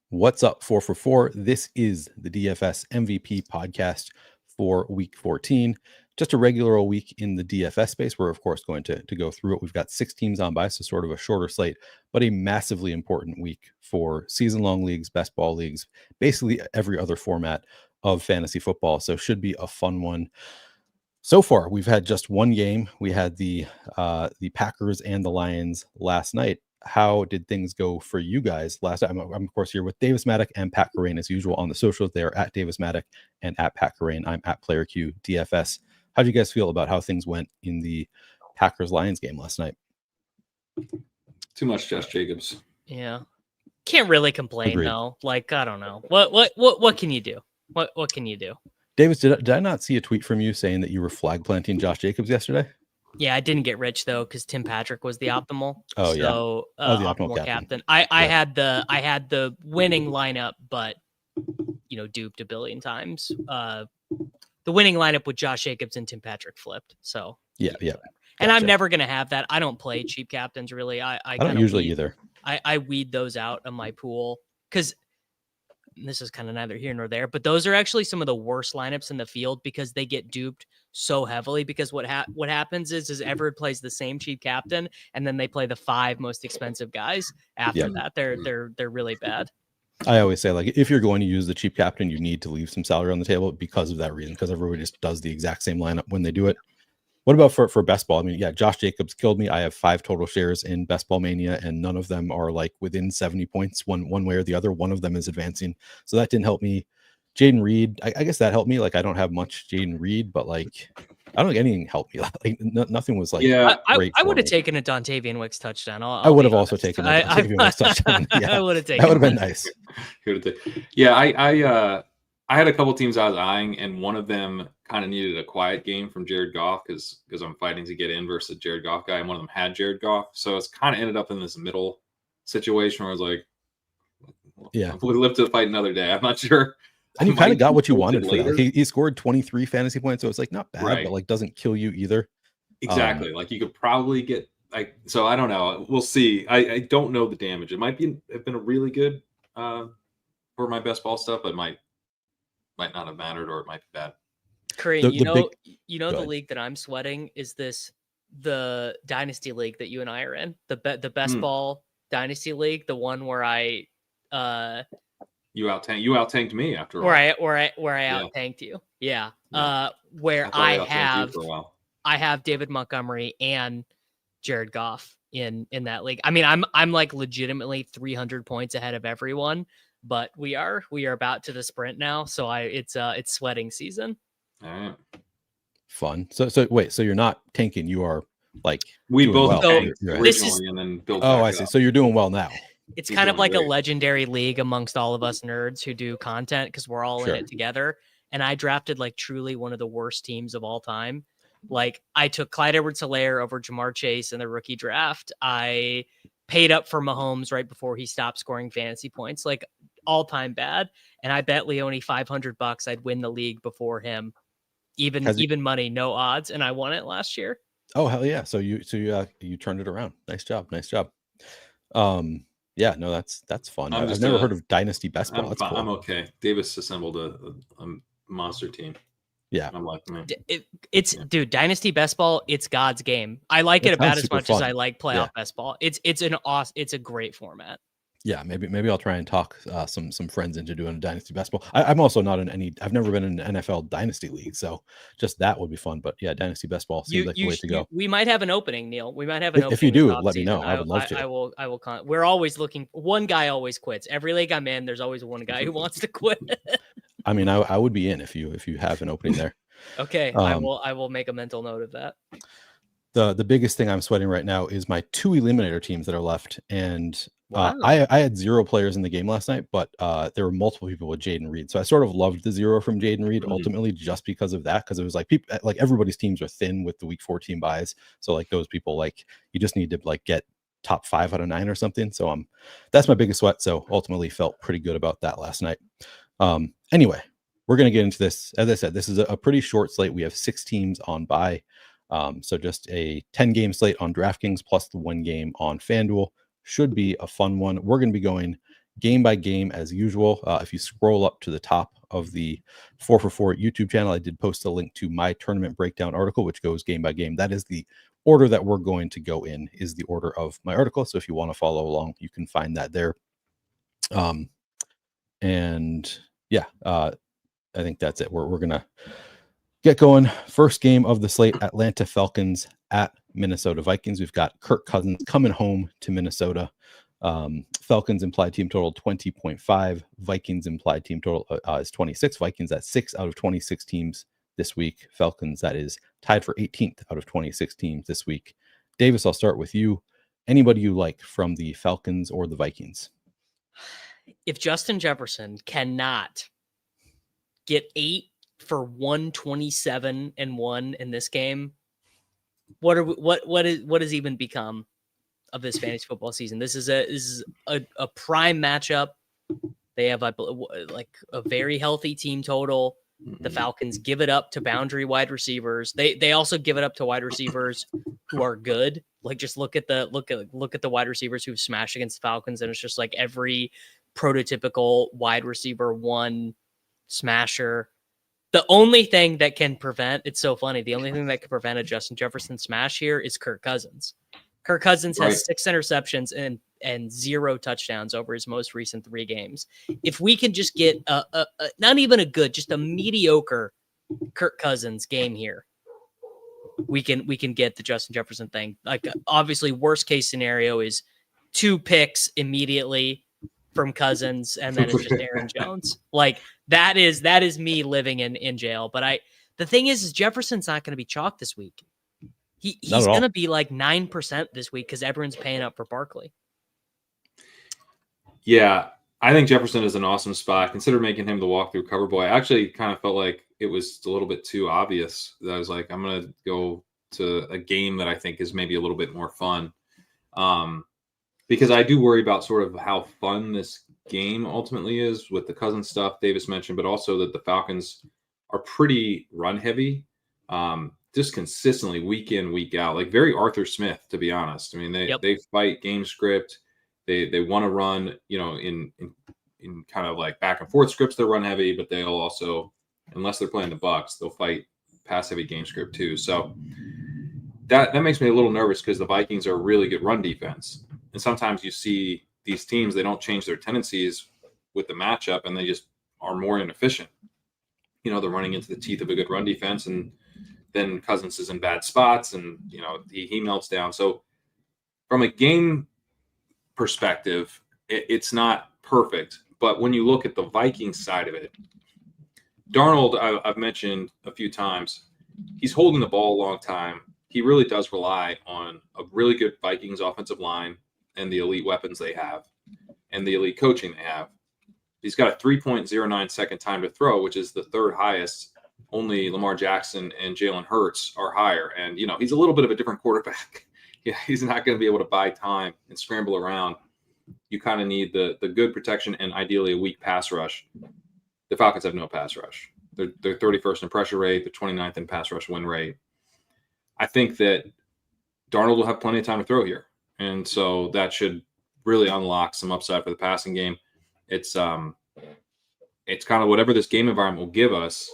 What's up, 4 for 4? This is the DFS MVP podcast for week 14. Just a regular old week in the DFS space. We're, of course, going to go through it. We've got 6 teams on by, so sort of a shorter slate, but a massively important week for season-long leagues, best ball leagues, basically every other format of fantasy football. So should be a fun one. So far, we've had just one game. We had the Packers and the Lions last night. How did things go for you guys last night? I'm of course here with Davis Maddock and Pat Carrain as usual on the socials. They are at Davis Maddock and at Pat Carrain. I'm at PlayerQ DFS. How do you guys feel about how things went in the Packers-Lions game last night? Too much Josh Jacobs. Yeah. Can't really complain. Agreed. Though. Like, I don't know. What can you do? What can you do? Davis, did I not see a tweet from you saying that you were flag planting Josh Jacobs yesterday? Yeah, I didn't get rich though because Tim Patrick was the optimal. Oh, yeah. So The optimal captain. I had the winning lineup, but duped a billion times. The winning lineup with Josh Jacobs and Tim Patrick flipped. So yeah. And I'm never gonna have that. I don't play cheap captains really. I don't usually either. I weed those out of my pool because this is kind of neither here nor there, but those are actually some of the worst lineups in the field because they get duped so heavily. Because what happens is everyone plays the same cheap captain, and then they play the 5 most expensive guys after that. They're really bad. I always say, like, if you're going to use the cheap captain, you need to leave some salary on the table because of that reason, because everybody just does the exact same lineup when they do it. What about for best ball? I mean, yeah, Josh Jacobs killed me. I have 5 total shares in Best Ball Mania, and none of them are like within 70 points one way or the other. One of them is advancing, so that didn't help me. Jaden Reed, I guess that helped me. Like, I don't have much Jaden Reed, but like, I don't think anything helped me. Like, nothing was like. Yeah, I would have taken a Dontavian Wicks touchdown. I would have also taken a Dontavian Wicks touchdown. Yeah, I would have taken. That would have been nice. Yeah, I had a couple teams I was eyeing, and one of them kind of needed a quiet game from Jared Goff because I'm fighting to get in versus a Jared Goff guy, and one of them had Jared Goff. So it's kind of ended up in this middle situation where I was like, yeah, we live to fight another day. I'm not sure. And you kind of got what you wanted for that. He scored 23 fantasy points, so it's like not bad, but like doesn't kill you either. Exactly. Like you could probably get so I don't know. We'll see. I don't know the damage. It might have been a really good for my best ball stuff, but might not have mattered, or it might be bad. Kareem, the league that I'm sweating is the Dynasty League that you and I are in, the best ball Dynasty League, the one where I you out-tanked me after where I out-tanked you. Yeah. Where I have David Montgomery and Jared Goff in that league. I mean, I'm like legitimately 300 points ahead of everyone, but we are about to the sprint now, so it's sweating season. All right. Fun. So wait, so you're not tanking, you are like we both tanked originally and then built. Oh, I see. So you're doing well now. It's kind of like a legendary league amongst all of us nerds who do content because we're all in it together. And I drafted like truly one of the worst teams of all time. Like I took Clyde Edwards-Helaire over Jamar Chase in the rookie draft. I paid up for Mahomes right before he stopped scoring fantasy points, like all time bad. And I bet Leone $500 I'd win the league before him. Even money, no odds. And I won it last year. Oh, hell yeah. So you turned it around. Nice job. Yeah, no, that's fun. I've never heard of Dynasty Best Ball. That's cool. I'm okay. Davis assembled a monster team. Yeah, I'm like, dude, Dynasty Best Ball. It's God's game. I like it about as much as I like playoff best ball. It's a great format. Yeah, maybe I'll try and talk some friends into doing a Dynasty Best Ball. I'm also not in I've never been in an NFL Dynasty League, so just that would be fun. But yeah, Dynasty Best Ball seems like the way to go. We might have an opening, Neil. We might have an opening. If you do, let me know. I would love to. I will. We're always looking. One guy always quits. Every league I'm in, there's always one guy who wants to quit. I mean, I would be in if you have an opening there. Okay, I will make a mental note of that. The biggest thing I'm sweating right now is my 2 eliminator teams that are left, and wow. I had 0 players in the game last night, but there were multiple people with Jaden Reed, so I sort of loved the 0 from Jaden Reed ultimately just because of that, because it was like people, like everybody's teams are thin with the week 14 buys, so like those people, like you just need to like get top 5 out of 9 or something. So that's my biggest sweat. So ultimately felt pretty good about that last night. Anyway, we're gonna get into this. As I said, this is a pretty short slate. We have 6 teams on bye. So just a 10-game slate on DraftKings plus the 1 game on FanDuel. Should be a fun one. We're going to be going game by game as usual. If you scroll up to the top of the 4for4 YouTube channel, I did post a link to my tournament breakdown article, which goes game by game. That is the order that we're going to go in, is the order of my article. So if you want to follow along, you can find that there. And yeah, I think that's it. We're going to get going. First game of the slate, Atlanta Falcons at Minnesota Vikings. We've got Kirk Cousins coming home to Minnesota. Falcons implied team total 20.5. Vikings implied team total is 26. Vikings at 6 out of 26 teams this week. Falcons, that is tied for 18th out of 26 teams this week. Davis, I'll start with you. Anybody you like from the Falcons or the Vikings? If Justin Jefferson cannot get 8 for 127-1 in this game, what has even become of this fantasy football season? This is a prime matchup. They have like a very healthy team total. The Falcons give it up to boundary wide receivers. They also give it up to wide receivers who are good. Like, just look at the wide receivers who've smashed against the Falcons, and it's just like every prototypical wide receiver one smasher. The only thing that can prevent, it's so funny, the only thing that can prevent a Justin Jefferson smash here is Kirk Cousins. Kirk Cousins has 6 interceptions and 0 touchdowns over his most recent 3 games. If we can just get a not even a good, just a mediocre Kirk Cousins game here, we can get the Justin Jefferson thing. Like, obviously, worst case scenario is 2 picks immediately from Cousins, and then it's just Aaron Jones. Like, that is me living in jail. But the thing is Jefferson's not going to be chalked this week. He's going to be like 9% this week because everyone's paying up for Barkley. Yeah, I think Jefferson is an awesome spot. Consider making him the walkthrough cover boy. I actually kind of felt like it was a little bit too obvious. That I was like, I'm going to go to a game that I think is maybe a little bit more fun. Because I do worry about sort of how fun this game ultimately is with the Cousins stuff Davis mentioned, but also that the Falcons are pretty run heavy, just consistently week in, week out, like very Arthur Smith, to be honest. I mean, they fight game script. They want to run, in kind of like back and forth scripts, they're run heavy, but they'll also, unless they're playing the Bucs, they'll fight pass heavy game script too. So that makes me a little nervous because the Vikings are a really good run defense. And sometimes you see these teams, they don't change their tendencies with the matchup and they just are more inefficient. They're running into the teeth of a good run defense, and then Cousins is in bad spots and, he melts down. So from a game perspective, it's not perfect. But when you look at the Vikings side of it, Darnold, I've mentioned a few times, he's holding the ball a long time. He really does rely on a really good Vikings offensive line and the elite weapons they have and the elite coaching they have. He's got a 3.09 second time to throw, which is the 3rd highest. Only Lamar Jackson and Jalen Hurts are higher. And, he's a little bit of a different quarterback. He's not going to be able to buy time and scramble around. You kind of need the good protection and ideally a weak pass rush. The Falcons have no pass rush. They're 31st in pressure rate, the 29th in pass rush win rate. I think that Darnold will have plenty of time to throw here. And so that should really unlock some upside for the passing game. It's kind of whatever this game environment will give us.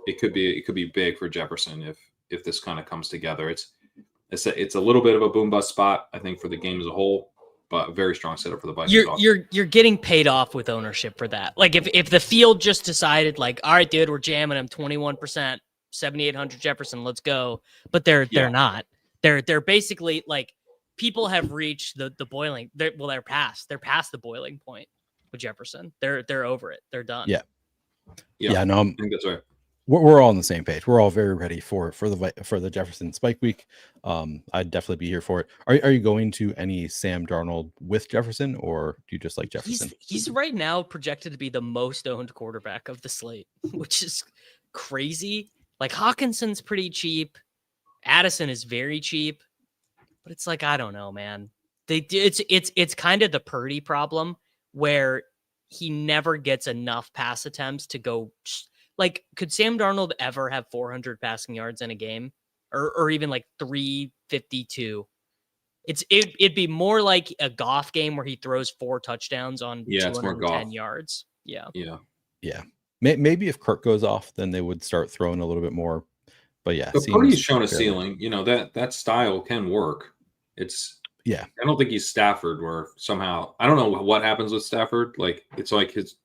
It could be big for Jefferson if this kind of comes together. It's a little bit of a boom bust spot, I think, for the game as a whole, but a very strong setup for the Vikings. You're getting paid off with ownership for that. Like, if the field just decided, like, all right, dude, we're jamming him 21%, 7,800 Jefferson, let's go. But they're not. They're basically like, people have reached the boiling. They're past the boiling point with Jefferson. They're over it. They're done. Yeah. No, I think that's right. We're all on the same page. We're all very ready for the Jefferson spike week. I'd definitely be here for it. Are you going to any Sam Darnold with Jefferson, or do you just like Jefferson? He's right now projected to be the most owned quarterback of the slate, which is crazy. Like, Hawkinson's pretty cheap. Addison is very cheap, but it's like, I don't know, man. It's kind of the Purdy problem where he never gets enough pass attempts to go. Like, could Sam Darnold ever have 400 passing yards in a game, or even like 352? It'd be more like a Goff game where he throws 4 touchdowns on it's more 210 Goff. yards. Yeah. Maybe if Kirk goes off, then they would start throwing a little bit more. But yeah, But Purdy's shown a ceiling. That style can work. I don't think he's Stafford, where somehow I don't know what happens with Stafford. Like it's like his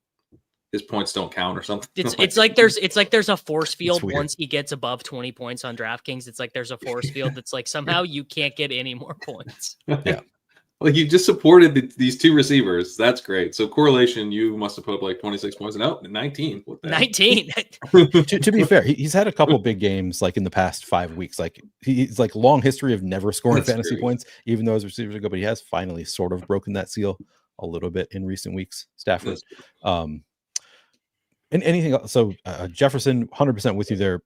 points don't count or something. It's like there's a force field once he gets above 20 points on DraftKings. It's like there's a force field that's like somehow you can't get any more points. Yeah. Well, you just supported these 2 receivers. That's great. So correlation, you must have put up like 26 points. No, 19. What the 19. to be fair, he's had a couple big games like in the past 5 weeks. Like he's like long history of never scoring fantasy points, even though his receivers are good. But he has finally sort of broken that seal a little bit in recent weeks. Stafford. And anything else? So Jefferson, 100% with you there.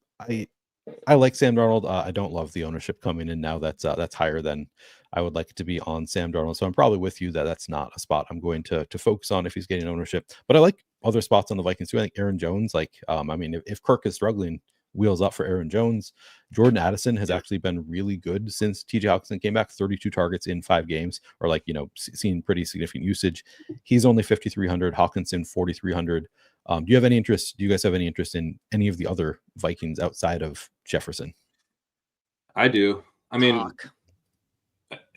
I like Sam Darnold. I don't love the ownership coming in now. That's higher than I would like it to be on Sam Darnold. So I'm probably with you that that's not a spot I'm going to focus on if he's getting ownership. But I like other spots on the Vikings too. I think Aaron Jones, if Kirk is struggling, wheels up for Aaron Jones. Jordan Addison has actually been really good since TJ Hawkinson came back. 32 targets in 5 games, or seen pretty significant usage. He's only 5,300. Hawkinson 4,300. Do you have any interest? Do you guys have any interest in any of the other Vikings outside of Jefferson? I do.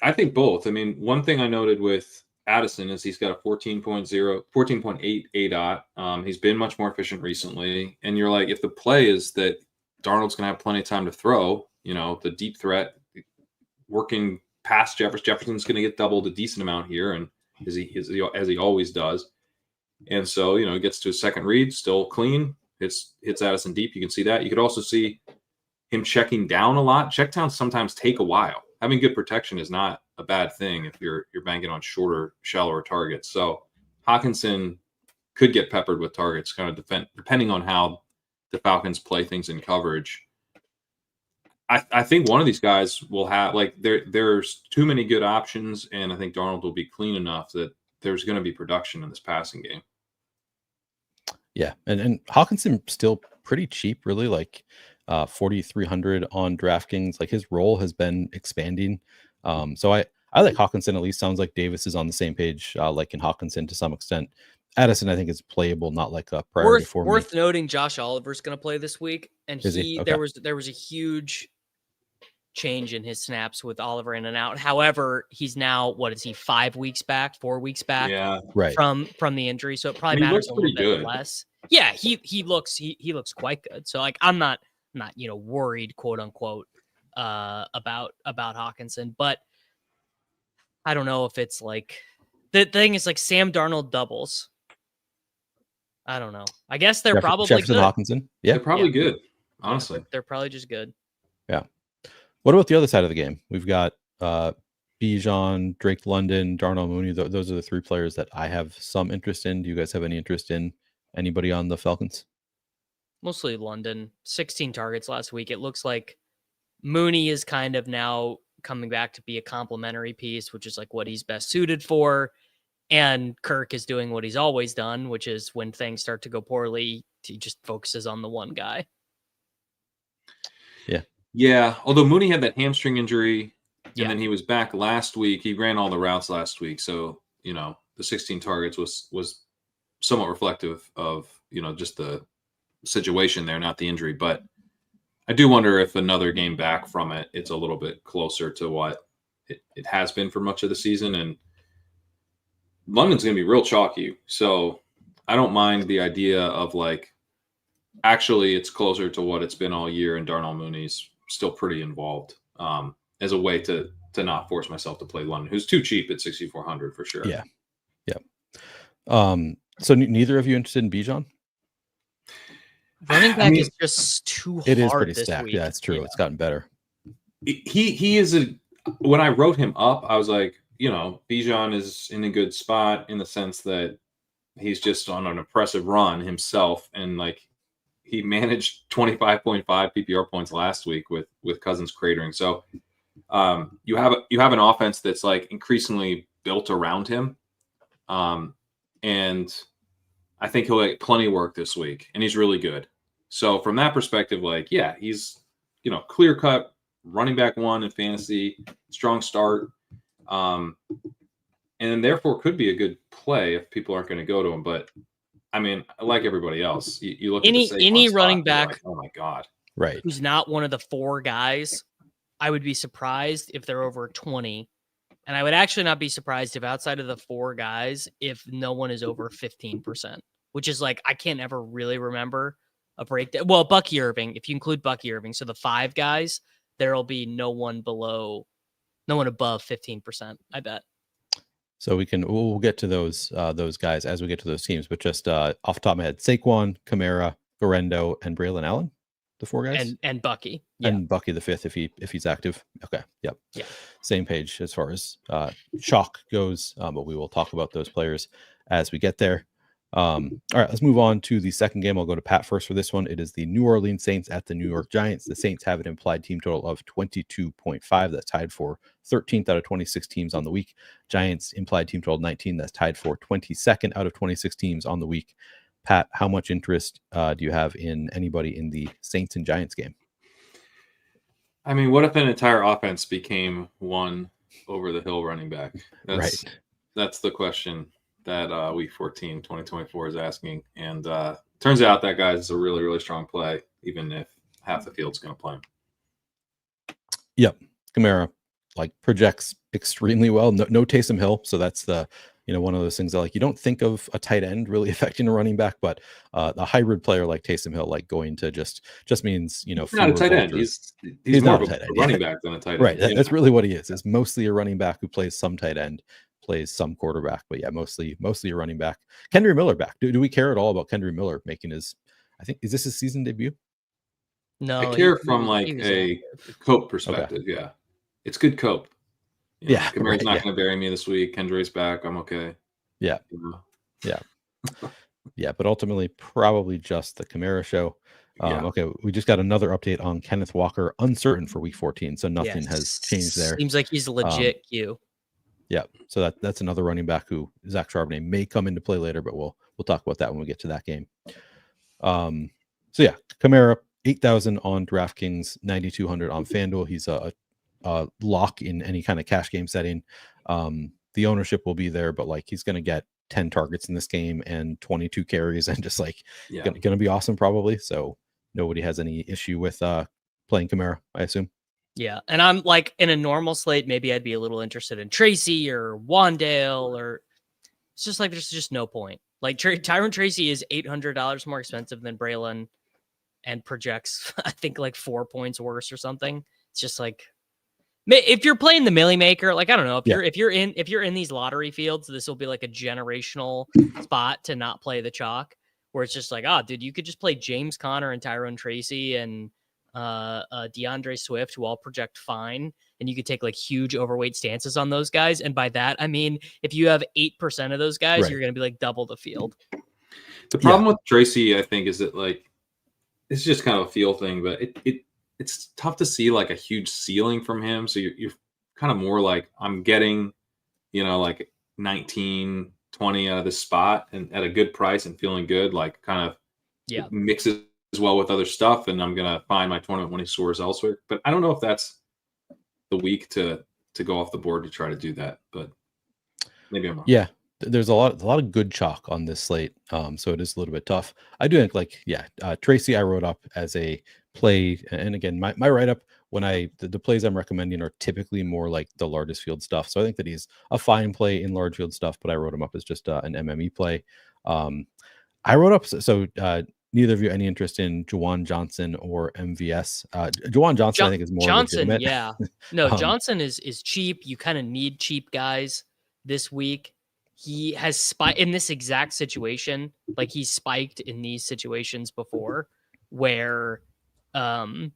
I think both. One thing I noted with Addison is he's got a 14.8 ADOT. He's been much more efficient recently. And you're like, if the play is that Darnold's going to have plenty of time to throw, the deep threat working past Jefferson's going to get doubled a decent amount here, and as he always does. And so, he gets to his second read, still clean. Hits Addison deep. You can see that. You could also see him checking down a lot. Check downs sometimes take a while. Having good protection is not a bad thing if you're banking on shorter, shallower targets. So Hawkinson could get peppered with targets, kind of depending on how the Falcons play things in coverage. I think one of these guys will have there's too many good options, and I think Darnold will be clean enough that there's going to be production in this passing game. Yeah, and Hawkinson still pretty cheap, really, 4,300 on DraftKings. Like his role has been expanding. So I like Hawkinson. At least sounds like Davis is on the same page, like in Hawkinson to some extent. Addison, I think, is playable, not like a priority for me. Worth noting, Josh Oliver's going to play this week, and Okay. there was a huge change in his snaps with Oliver in and out. However, he's now, what is he, 4 weeks back from the injury, so it probably matters a little bit less. Yeah, he looks quite good. So I'm not worried, quote unquote, about Hawkinson, but I don't know if it's like the thing is like Sam Darnold doubles. I don't know. I guess they're probably Jefferson, good. Hawkinson. Yeah, they're probably good. Honestly, they're probably just good. Yeah. What about the other side of the game? We've got Bijan, Drake London, Darnell Mooney. Those are the 3 players that I have some interest in. Do you guys have any interest in anybody on the Falcons? Mostly London. 16 targets last week. It looks like Mooney is kind of now coming back to be a complementary piece, which is like what he's best suited for. And Kirk is doing what he's always done, which is when things start to go poorly, he just focuses on the one guy. Yeah, although Mooney had that hamstring injury, and then he was back last week. He ran all the routes last week, so the 16 targets was somewhat reflective of just the situation there, not the injury. But I do wonder if another game back from it, it's a little bit closer to what it has been for much of the season. And London's going to be real chalky, so I don't mind the idea of actually it's closer to what it's been all year, and Darnell Mooney's still pretty involved as a way to not force myself to play London, who's too cheap at 6,400 for sure. Yeah. So neither of you interested in Bijan? Running back is just too hard. It is pretty stacked. Week. Yeah, it's true. Yeah. It's gotten better. He is when I wrote him up, I was like, Bijan is in a good spot in the sense that he's just on an impressive run himself, and he managed 25.5 PPR points last week with Cousins cratering. So you have an offense that's increasingly built around him. And I think he'll get plenty of work this week, and he's really good. So from that perspective, he's, clear cut running back 1 in fantasy, strong start. And therefore could be a good play if people aren't going to go to him. But I mean, like everybody else, you look at the any Saquon running spot, back, like, oh my god, right? Who's not one of the 4 guys, I would be surprised if they're over 20. And I would actually not be surprised if outside of the 4 guys, if no one is over 15%, which is like, I can't ever really remember a breakdown. Well, Bucky Irving, if you include Bucky Irving. So the 5 guys, there'll be no one above 15%, I bet. So we'll get to those guys as we get to those teams, but just off the top of my head, Saquon, Kamara, Garendo, and Braylon Allen, the 4 guys, and Bucky, and Bucky the 5th if he's active. Okay, yep, yeah, same page as far as chalk goes, but we will talk about those players as we get there. All right, let's move on to the second game. I'll go to Pat first for this one. It is the New Orleans Saints at the New York Giants. The Saints have an implied team total of 22.5. That's tied for 13th out of 26 teams on the week. Giants implied team total 19. That's tied for 22nd out of 26 teams on the week. Pat, how much interest do you have in anybody in the Saints and Giants game? I mean, what if an entire offense became one over the hill running back? That's the question that week 14, 2024 is asking. And turns out that guy's a really, really strong play, even if half the field's going to play him. Yep. Kamara projects extremely well. No Taysom Hill. So that's the, one of those things that you don't think of a tight end really affecting a running back, but a hybrid player like Taysom Hill, going to just means, he's not a tight end. He's more of a running back than a tight end. Right. That's really what he is. Is mostly a running back who plays some tight end, plays some quarterback, but yeah, mostly a running back. Kendry Miller back. Do we care at all about Kendry Miller making is this his season debut? No, I care from a cope perspective. Okay. Yeah, it's good cope. Kamara's not going to bury me this week. Kendry's back. I'm okay. Yeah, yeah, yeah. But ultimately, probably just the Kamara show. Okay, we just got another update on Kenneth Walker, uncertain for week 14, so nothing has changed there. Seems like he's a legit Q. Yeah, so that's another running back who Zach Charbonnet may come into play later, but we'll talk about that when we get to that game. So yeah, Kamara 8,000 on DraftKings, 9,200 on FanDuel. He's a lock in any kind of cash game setting. The ownership will be there, but he's going to get 10 targets in this game and 22 carries and just going to be awesome probably. So nobody has any issue with playing Kamara, I assume. Yeah, and I'm in a normal slate, maybe I'd be a little interested in Tracy or Wandale, or it's just there's just no point. Tyron Tracy is $800 more expensive than Braylon and projects, I think, 4 points worse or something. It's just if you're playing the Millie Maker, I don't know, if you're in these lottery fields, this will be a generational spot to not play the chalk, where it's just dude, you could just play James Conner and Tyrone Tracy and DeAndre Swift, who all project fine, and you could take huge overweight stances on those guys. And by that, I mean, if you have 8% of those guys, you're going to be double the field. The problem with Tracy, I think, is that it's just kind of a feel thing, but it's tough to see a huge ceiling from him. So you're kind of more I'm getting, 19, 20 out of this spot and at a good price and feeling good, it mixes well with other stuff, and I'm gonna find my tournament winning scores elsewhere. But I don't know if that's the week to go off the board to try to do that. But maybe I'm wrong. Yeah, there's a lot of good chalk on this slate, so it is a little bit tough. I do think Tracy I wrote up as a play, and again my write up when the plays I'm recommending are typically more the largest field stuff. So I think that he's a fine play in large field stuff, but I wrote him up as just an MME play. I wrote up so. Neither of you any interest in Juwan Johnson or MVS? Juwan Johnson, I think, is more legitimate. Yeah. No, Johnson is cheap. You kind of need cheap guys this week. He has spiked in this exact situation. He's spiked in these situations before where one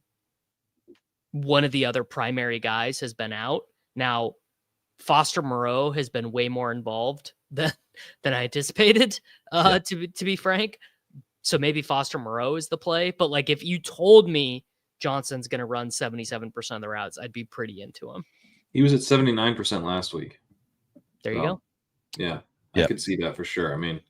of the other primary guys has been out. Now, Foster Moreau has been way more involved than I anticipated, to be frank. So maybe Foster Moreau is the play, but if you told me Johnson's going to run 77% of the routes, I'd be pretty into him. He was at 79% last week. There you go. Yeah, I could see that for sure. I mean,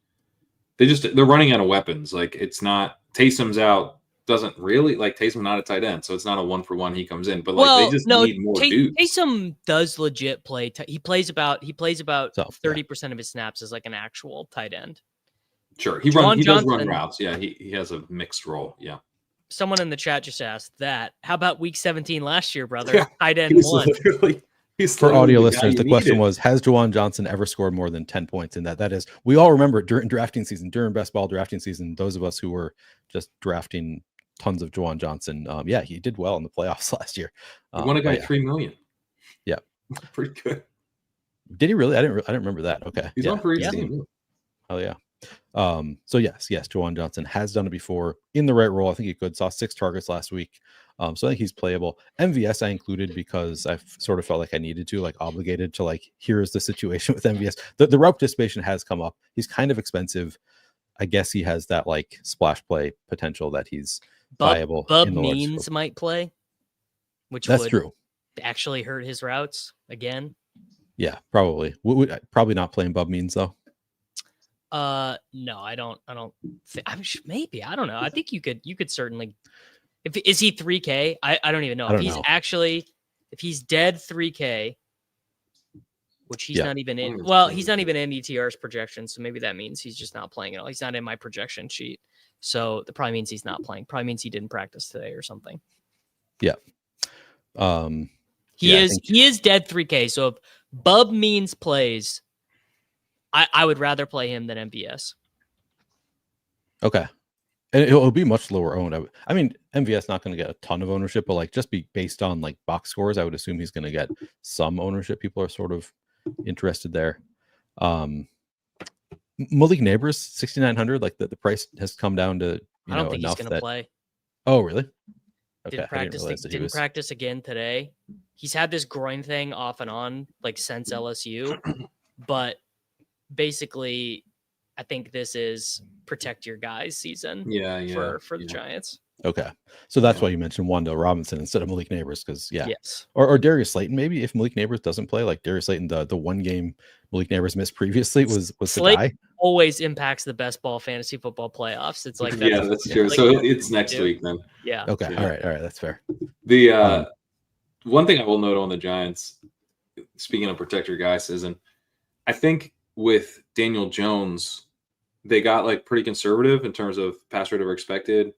they're running out of weapons. It's not Taysom's out. doesn't really like Taysom, not a tight end, so it's not a 1-for-1. He comes in, but like they just need more dudes. Taysom does legit play. He plays about 30% of his snaps as like an actual tight end. Sure, he does run routes. Yeah, he has a mixed role. Yeah. Someone in the chat just asked that. How about week 17 last year, brother? Yeah, tight end one. For audio listeners, the question was, has Juwan Johnson ever scored more than 10 points in that? That is, we all remember during drafting season, during best ball drafting season, those of us who were just drafting tons of Juwan Johnson. Yeah, he did well in the playoffs last year. He won a guy $3 million. Yeah. Pretty good. Did he really? I didn't remember that. Okay. He's on for each team. Oh yeah. So yes, Juwan Johnson has done it before in the right role. I think he saw 6 targets last week. So I think he's playable. MVS I included because I sort of felt like I needed to, like obligated to, like, here's the situation with MVS. The route participation has come up. He's kind of expensive. I guess he has that like splash play potential that he's viable. Bub Means might play, which that's would true. Actually hurt his routes again. Yeah, probably. Probably not playing Bub Means though. No, I don't. I'm sure, maybe, I don't know. I think you could certainly. Is he 3K? I don't even know. If he's dead 3K, which he's not even in. Well, he's not even in ETR's projection, so maybe that means he's just not playing at all. He's not in my projection sheet, so that probably means he's not playing. Probably means he didn't practice today or something. Yeah. He is dead 3K. So if Bub Means plays, I would rather play him than MVS. Okay. And it'll be much lower owned. I mean, MVS not going to get a ton of ownership, but like just be based on like box scores, I would assume he's going to get some ownership. People are sort of interested there. Malik Neighbors 6,900. Like the price has come down to I don't think he's going to play. Oh, really? Okay. Didn't practice again today. He's had this groin thing off and on like since LSU, but basically, I think this is protect your guys season. For the Giants. Okay, so that's why you mentioned Wando Robinson instead of Malik Neighbors, because yes, or Darius Slayton maybe if Malik Neighbors doesn't play. Like Darius Slayton, the one game Malik Neighbors missed previously was Slayton the guy. Always impacts the best ball fantasy football playoffs. It's like that's true. Like, so it's next week then. Yeah. Okay. Yeah. All right. That's fair. The one thing I will note on the Giants, speaking of protect your guys, isn't I think with Daniel Jones, they got like pretty conservative in terms of pass rate over expected.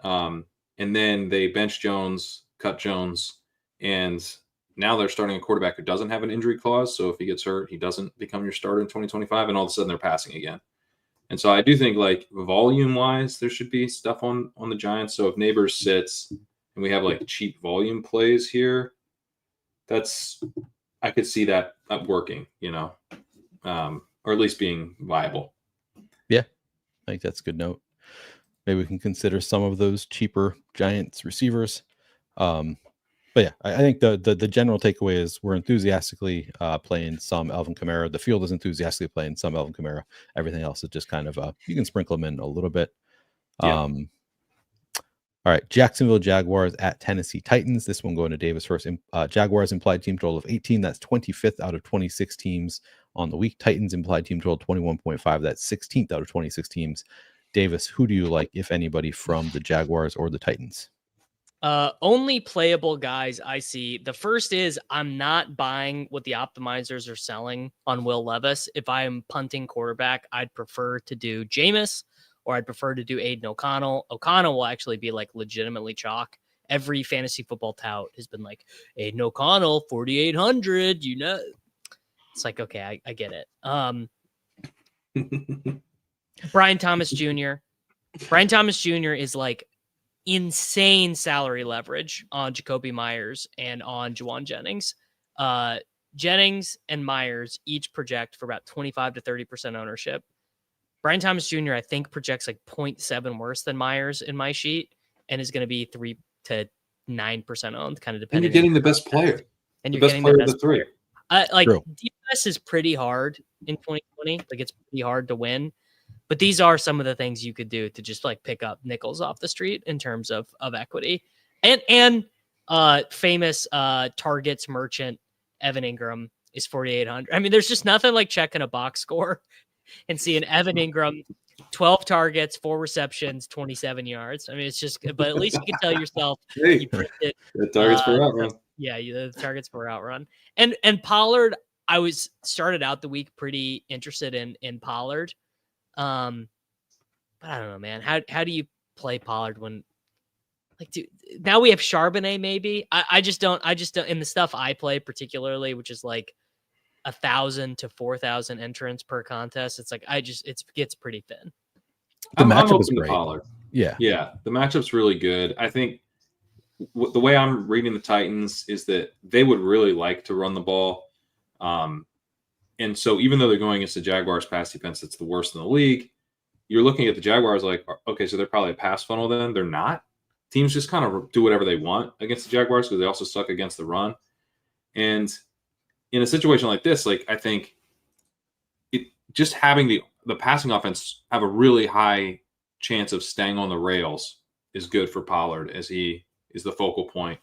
And then they benched Jones, cut Jones, and now they're starting a quarterback who doesn't have an injury clause. So if he gets hurt, he doesn't become your starter in 2025, and all of a sudden they're passing again. And so I do think like volume wise, there should be stuff on the Giants. So if Neighbors sits and we have like cheap volume plays here, I could see that working, or at least being viable. Yeah, I think that's a good note. Maybe we can consider some of those cheaper Giants receivers. But yeah, I think the general takeaway is we're enthusiastically playing some Alvin Kamara. The field is enthusiastically playing some Alvin Kamara. Everything else is just kind of you can sprinkle them in a little bit. Yeah. All right, Jacksonville Jaguars at Tennessee Titans. This one going to Davis first. Jaguars implied team total of 18. That's 25th out of 26 teams on the week. Titans implied team total 21.5. That's 16th out of 26 teams. Davis, who do you like, if anybody, from the Jaguars or the Titans? Only playable guys I see. The first is I'm not buying what the optimizers are selling on Will Levis. If I am punting quarterback, I'd prefer to do Jameis or I'd prefer to do Aiden O'Connell. O'Connell will actually be like legitimately chalk. Every fantasy football tout has been like, Aiden O'Connell, 4,800, It's like, okay, I get it. Brian Thomas Jr. Brian Thomas Jr. is like insane salary leverage on Jacoby Myers and on Juwan Jennings. Jennings and Myers each project for about 25 to 30% ownership. Brian Thomas Jr. I think projects like 0.7 worse than Myers in my sheet and is going to be 3 to 9% owned, kind of depending. And you're getting the best player. And you're the best getting player the best of the three. True. DFS is pretty hard in 2020. Like it's pretty hard to win. But these are some of the things you could do to just like pick up nickels off the street in terms of equity. And famous targets merchant Evan Ingram is 4,800. I mean, there's just nothing like checking a box score and seeing Evan Ingram 12 targets, 4 receptions, 27 yards. I mean, it's just, but at least you can tell yourself Hey, you printed the targets per outrun. the targets per outrun. And Pollard, I was started out the week pretty interested in Pollard. But I don't know, man. How do you play Pollard when dude, now we have Charbonnet maybe? I just don't in the stuff I play particularly, which is like 1,000 to 4,000 entrants per contest. It's like it gets pretty thin. The I'm matchup open is to great. Pollard. Yeah. The matchup's really good. I think the way I'm reading the Titans is that they would really like to run the ball. And so even though they're going against the Jaguars pass defense that's the worst in the league, you're looking at the Jaguars like, okay, so they're probably a pass funnel then. They're not. Teams just kind of do whatever they want against the Jaguars because they also suck against the run. And in a situation like this, like I think just having the passing offense have a really high chance of staying on the rails is good for Pollard, as he is the focal point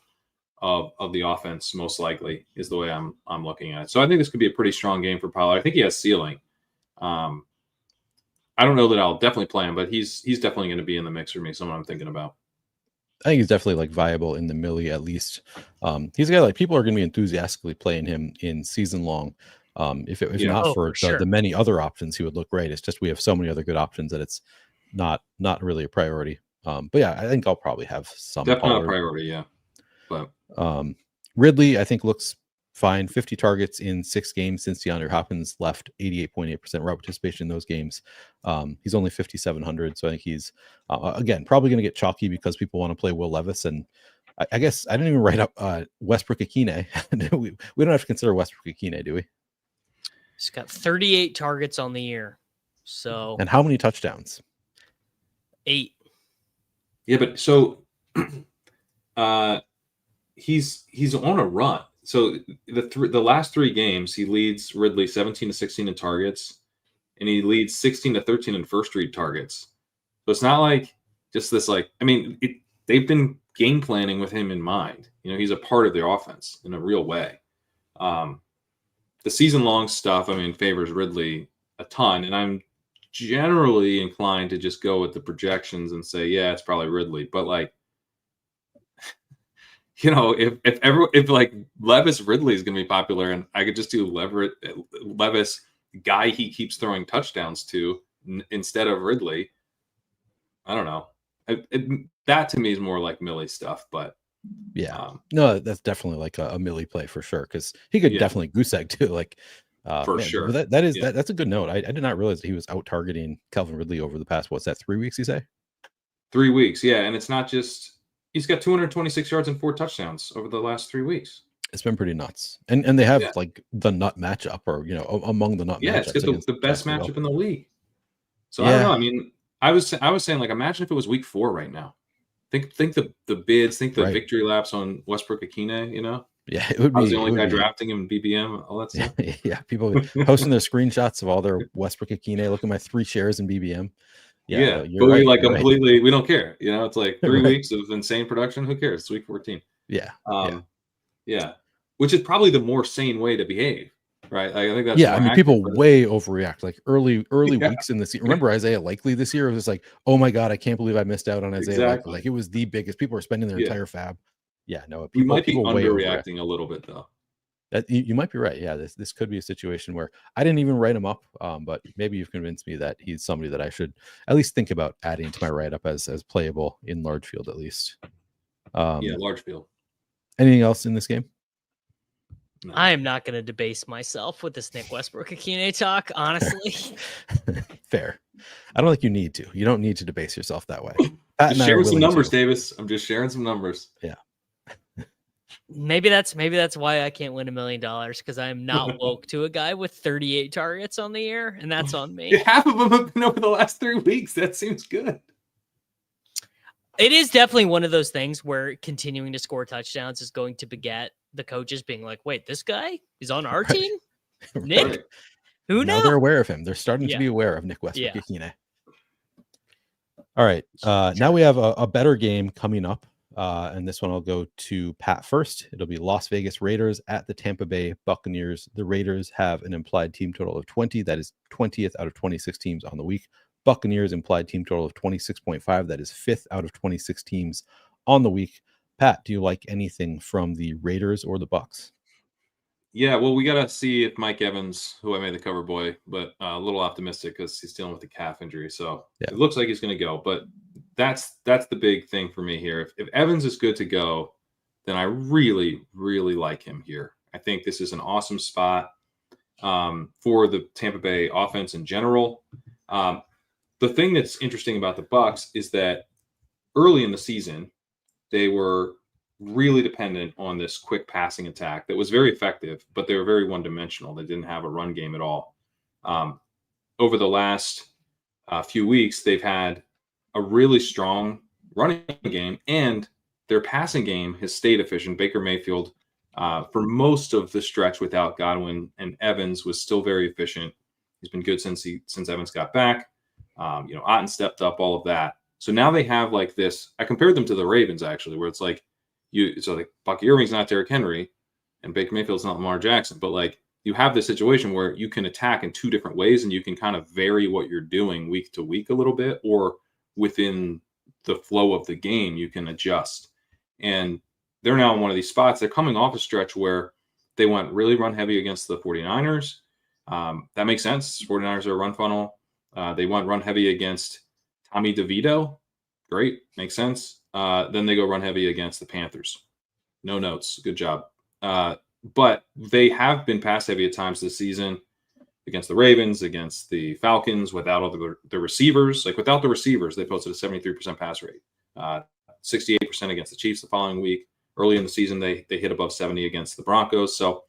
of the offense, most likely, is the way I'm looking at it. So I think this could be a pretty strong game for Pollard. I think he has ceiling. I don't know that I'll definitely play him, but he's definitely going to be in the mix for me, someone I'm thinking about. I think he's definitely like viable in the millie at least. He's a guy like people are going to be enthusiastically playing him in season long. If not for the many other options, he would look great. It's just we have so many other good options that it's not really a priority. But yeah, I think I'll probably have some. Definitely not a priority, yeah. But Ridley, I think, looks fine. 50 targets in 6 games since DeAndre Hopkins left. 88.8% route participation in those games. He's only 5,700, so I think he's again probably going to get chalky because people want to play Will Levis. And I guess I didn't even write up Westbrook Akine. we don't have to consider Westbrook Akine, do we? He's got 38 targets on the year. So and how many touchdowns? 8. Yeah, but so he's on a run. So the last 3 games, he leads Ridley 17-16 in targets, and he leads 16-13 in first read targets. So it's not like just this they've been game planning with him in mind. You know, he's a part of their offense in a real way. The season long stuff, favors Ridley a ton, and I'm generally inclined to just go with the projections and say, yeah, it's probably Ridley. But like, you know, if like Levis Ridley is going to be popular, and I could just do Levis guy he keeps throwing touchdowns to instead of Ridley, I don't know. That to me is more like Millie stuff, but yeah, no, that's definitely like a Millie play for sure because he could definitely goose egg too. Like for sure, that's a good note. I did not realize that he was out targeting Calvin Ridley over the past 3 weeks. You say 3 weeks, yeah, and it's not just. He's got 226 yards and 4 touchdowns over the last 3 weeks. It's been pretty nuts. And they have like the nut matchup or, you know, among the nut matchups. Yeah, it's got the best matchup in the league. So I don't know. I mean, I was saying, like, imagine if it was week 4 right now. Think the bids, think the victory laps on Westbrook Akine, you know? Yeah, it would be. I was the only guy drafting him in BBM, all that stuff. Yeah, people posting their screenshots of all their Westbrook Akine. Look at my 3 shares in BBM. Yeah, but we completely we don't care. You know, it's like 3 weeks of insane production. Who cares? It's week 14. Yeah. Yeah. Which is probably the more sane way to behave, right? I think that's people way overreact. Like early weeks in the season. Remember Isaiah Likely this year? It was like, oh my god, I can't believe I missed out on Isaiah Likely. Like it was the biggest. People were spending their entire fab. Yeah, no, we might be underreacting a little bit though. That you might be right. Yeah, this could be a situation where I didn't even write him up, but maybe you've convinced me that he's somebody that I should at least think about adding to my write up as playable in large field at least. Large field. Anything else in this game? No. I am not going to debase myself with this Nick Westbrook Akine talk, honestly. Fair. I don't think you need to. You don't need to debase yourself that way. Just sharing some numbers, Davis. I'm just sharing some numbers. Yeah. Maybe that's why I can't win $1 million because I'm not woke to a guy with 38 targets on the year, and that's on me. Half of them have been over the last 3 weeks. That seems good. It is definitely one of those things where continuing to score touchdowns is going to beget the coaches being like, "Wait, this guy is on our team, Nick." Who knows? Now they're aware of him. They're starting to be aware of Nick Westbrook Akine. All right, now we have a better game coming up. And this one I'll go to Pat first. It'll be Las Vegas Raiders at the Tampa Bay Buccaneers. The Raiders have an implied team total of 20. That is 20th out of 26 teams on the week. Buccaneers implied team total of 26.5. That is 5th out of 26 teams on the week. Pat, do you like anything from the Raiders or the Bucs? Yeah, well, we got to see if Mike Evans, who I made the cover boy, but a little optimistic because he's dealing with a calf injury. So It looks like he's going to go. But that's the big thing for me here. If Evans is good to go, then I really, really like him here. I think this is an awesome spot for the Tampa Bay offense in general. The thing that's interesting about the Bucs is that early in the season, they were really dependent on this quick passing attack that was very effective, but they were very one-dimensional. They didn't have a run game at all. Over the last few weeks, they've had a really strong running game, and their passing game has stayed efficient. Baker Mayfield, for most of the stretch without Godwin and Evans, was still very efficient. He's been good since Evans got back. Otten stepped up, all of that. So now they have like this. I compared them to the Ravens actually, where it's like Bucky Irving's not Derrick Henry, and Baker Mayfield's not Lamar Jackson, but like you have this situation where you can attack in two different ways, and you can kind of vary what you're doing week to week a little bit, or within the flow of the game, you can adjust. And they're now in one of these spots. They're coming off a stretch where they went really run heavy against the 49ers. That makes sense. 49ers are a run funnel. They went run heavy against Tommy DeVito. Great. Makes sense. Then they go run heavy against the Panthers. No notes. Good job. But they have been pass heavy at times this season against the Ravens, against the Falcons, without all the receivers. Like without the receivers, they posted a 73% pass rate. 68% against the Chiefs the following week. Early in the season, they hit above 70 against the Broncos. So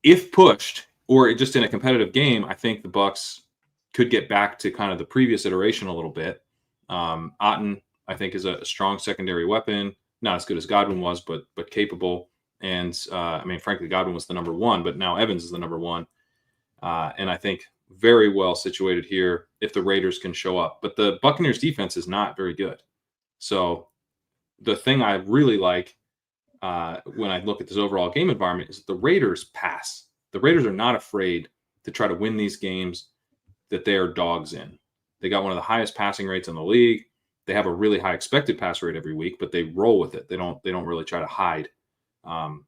if pushed, or just in a competitive game, I think the Bucs could get back to kind of the previous iteration a little bit. Otten, I think, is a strong secondary weapon. Not as good as Godwin was, but capable. And frankly, Godwin was the number one, but now Evans is the number one. And I think very well situated here if the Raiders can show up. But the Buccaneers defense is not very good. So the thing I really like when I look at this overall game environment is the Raiders pass. The Raiders are not afraid to try to win these games that they are dogs in. They got one of the highest passing rates in the league. They have a really high expected pass rate every week, but they roll with it. They don't really try to hide and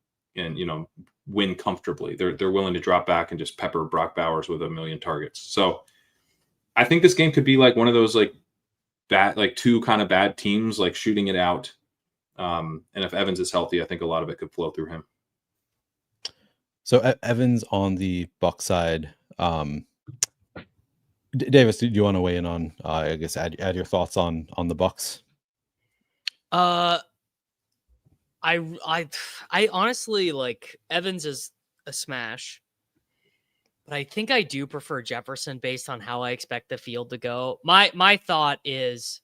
win comfortably. They're willing to drop back and just pepper Brock Bowers with 1 million targets. So I think this game could be like one of those two kind of bad teams like shooting it out. And if Evans is healthy, I think a lot of it could flow through him. So Evans on the Bucs side. Davis, do you want to weigh in on? I guess add your thoughts on the Bucs. I honestly like Evans is a smash, but I think I do prefer Jefferson based on how I expect the field to go. My thought is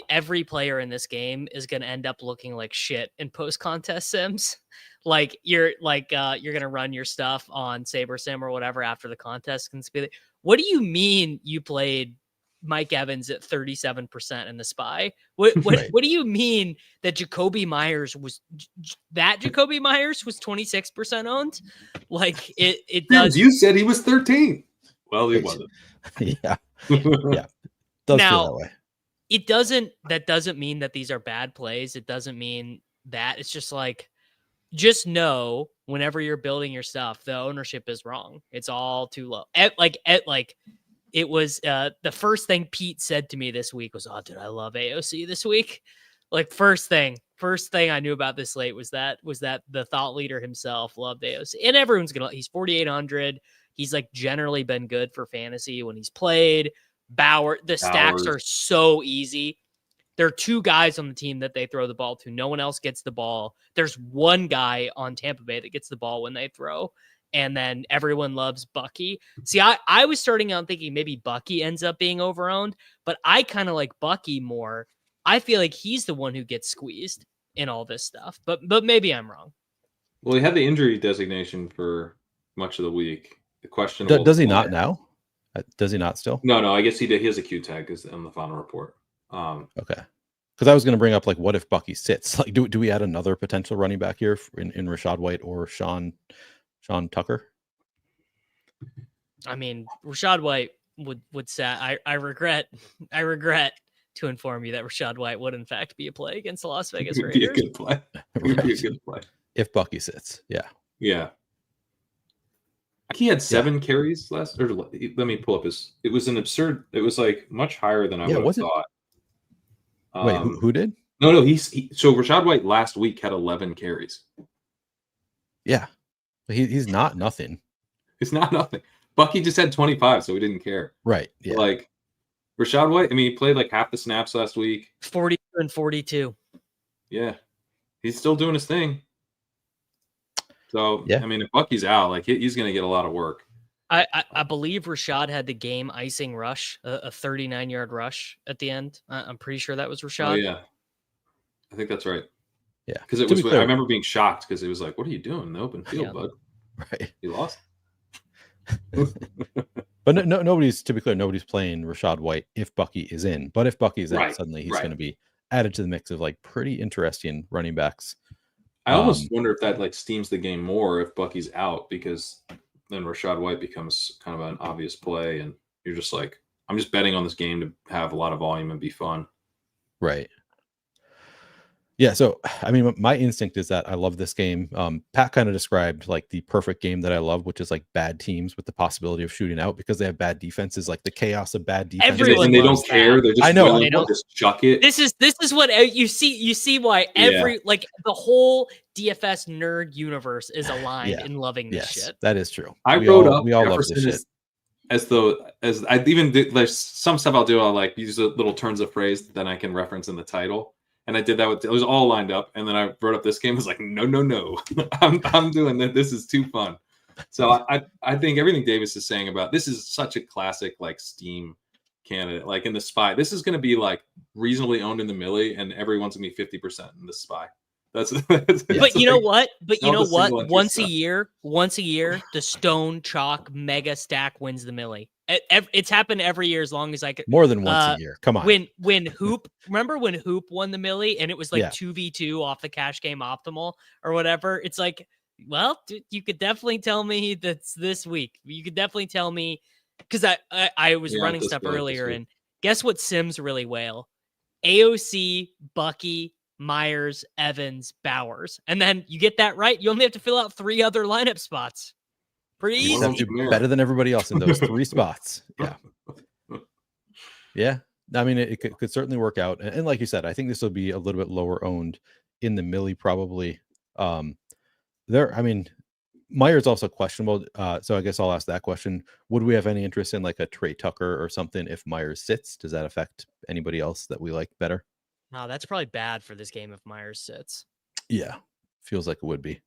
every player in this game is going to end up looking like shit in post-contest sims. Like you're going to run your stuff on Saber Sim or whatever after the contest and be like, what do you mean you played Mike Evans at 37% in the spy? What do you mean that Jacoby Myers was 26% owned? Like it does. You said he was 13. Well, he wasn't. Yeah. Yeah. Does now, feel that way. That doesn't mean that these are bad plays. It doesn't mean that. It's just like, just know whenever you're building your stuff, the ownership is wrong. It's all too low. It was the first thing Pete said to me this week was, "Oh, dude, I love AOC this week." Like first thing I knew about this slate was that the thought leader himself loved AOC, and everyone's he's 4,800. He's like generally been good for fantasy when he's played. The stacks are so easy. There are two guys on the team that they throw the ball to. No one else gets the ball. There's one guy on Tampa Bay that gets the ball when they throw. And then everyone loves Bucky. See, I was starting out thinking maybe Bucky ends up being overowned, but I kind of like Bucky more. I feel like he's the one who gets squeezed in all this stuff, but maybe I'm wrong. Well, he had the injury designation for much of the week. The question does he not now? Does he not still? No. I guess he did. He has a Q tag on the final report. Okay. Because I was going to bring up like, what if Bucky sits? Like, do we add another potential running back here in Rachaad White or Sean Tucker? I mean, Rachaad White would say I regret to inform you that Rachaad White would in fact be a play against the Las Vegas It would be a Raiders. good play. It would be a good play. If Bucky sits. Yeah. Yeah. He had 7 carries last, or let me pull up his. It was an absurd. It was like much higher than I would have thought. Wait, who did? No. So Rachaad White last week had 11 carries. Yeah, he's not nothing. It's not nothing. Bucky just had 25, so we didn't care. Right. Yeah. Like Rachaad White. I mean, he played like half the snaps last week. 40 and 42. Yeah, he's still doing his thing. So, yeah. I mean, if Bucky's out, like he's going to get a lot of work. I believe Rachaad had the game icing rush, a 39-yard rush at the end. I'm pretty sure that was Rachaad. Oh, yeah. I think that's right. Yeah. Because it was, I remember being shocked because it was like, what are you doing in the open field, bud? Right. You lost. But nobody's, to be clear, nobody's playing Rachaad White if Bucky is in. But if Bucky's out, suddenly he's going to be added to the mix of like pretty interesting running backs. I almost wonder if that like steams the game more if Bucky's out, because then Rachaad White becomes kind of an obvious play, and you're just like, I'm just betting on this game to have a lot of volume and be fun. Right. Yeah. So, I mean, my instinct is that I love this game. Pat kind of described like the perfect game that I love, which is like bad teams with the possibility of shooting out because they have bad defenses, like the chaos of bad defenses. And they don't care. They're just, I know. They don't just chuck it. This is what you see why like the whole DFS nerd universe is aligned in loving this shit. That is true. We all love this shit. As I even did, there's some stuff I'll do. I'll like use little turns of phrase that I can reference in the title. And I did that it was all lined up. And then I wrote up this game. I was like, no. I'm doing that. This is too fun. So I think everything Davis is saying about this is such a classic like Steam candidate. Like in the SPY, this is going to be like reasonably owned in the Millie, and everyone's going to be 50% in the SPY. But you know what? Once a year, the Stone Chalk Mega Stack wins the Millie. It's happened every year as long as I could. More than once a year. Come on. When Hoop, remember when Hoop won the Millie and it was like 2v2 off the Cash Game Optimal or whatever? It's like, well, dude, you could definitely tell me that's this week. You could definitely tell me, because I was running stuff earlier, and guess what Sims really whale? AOC, Bucky, Myers, Evans, Bowers. And then you get that right, you only have to fill out 3 other lineup spots. Pretty easy. Better than everybody else in those 3 spots. Yeah. Yeah. I mean, it could certainly work out. And like you said, I think this will be a little bit lower owned in the Millie probably. Myers also questionable. So I guess I'll ask that question. Would we have any interest in like a Trey Tucker or something if Myers sits? Does that affect anybody else that we like better? No, that's probably bad for this game if Myers sits. Yeah. Feels like it would be.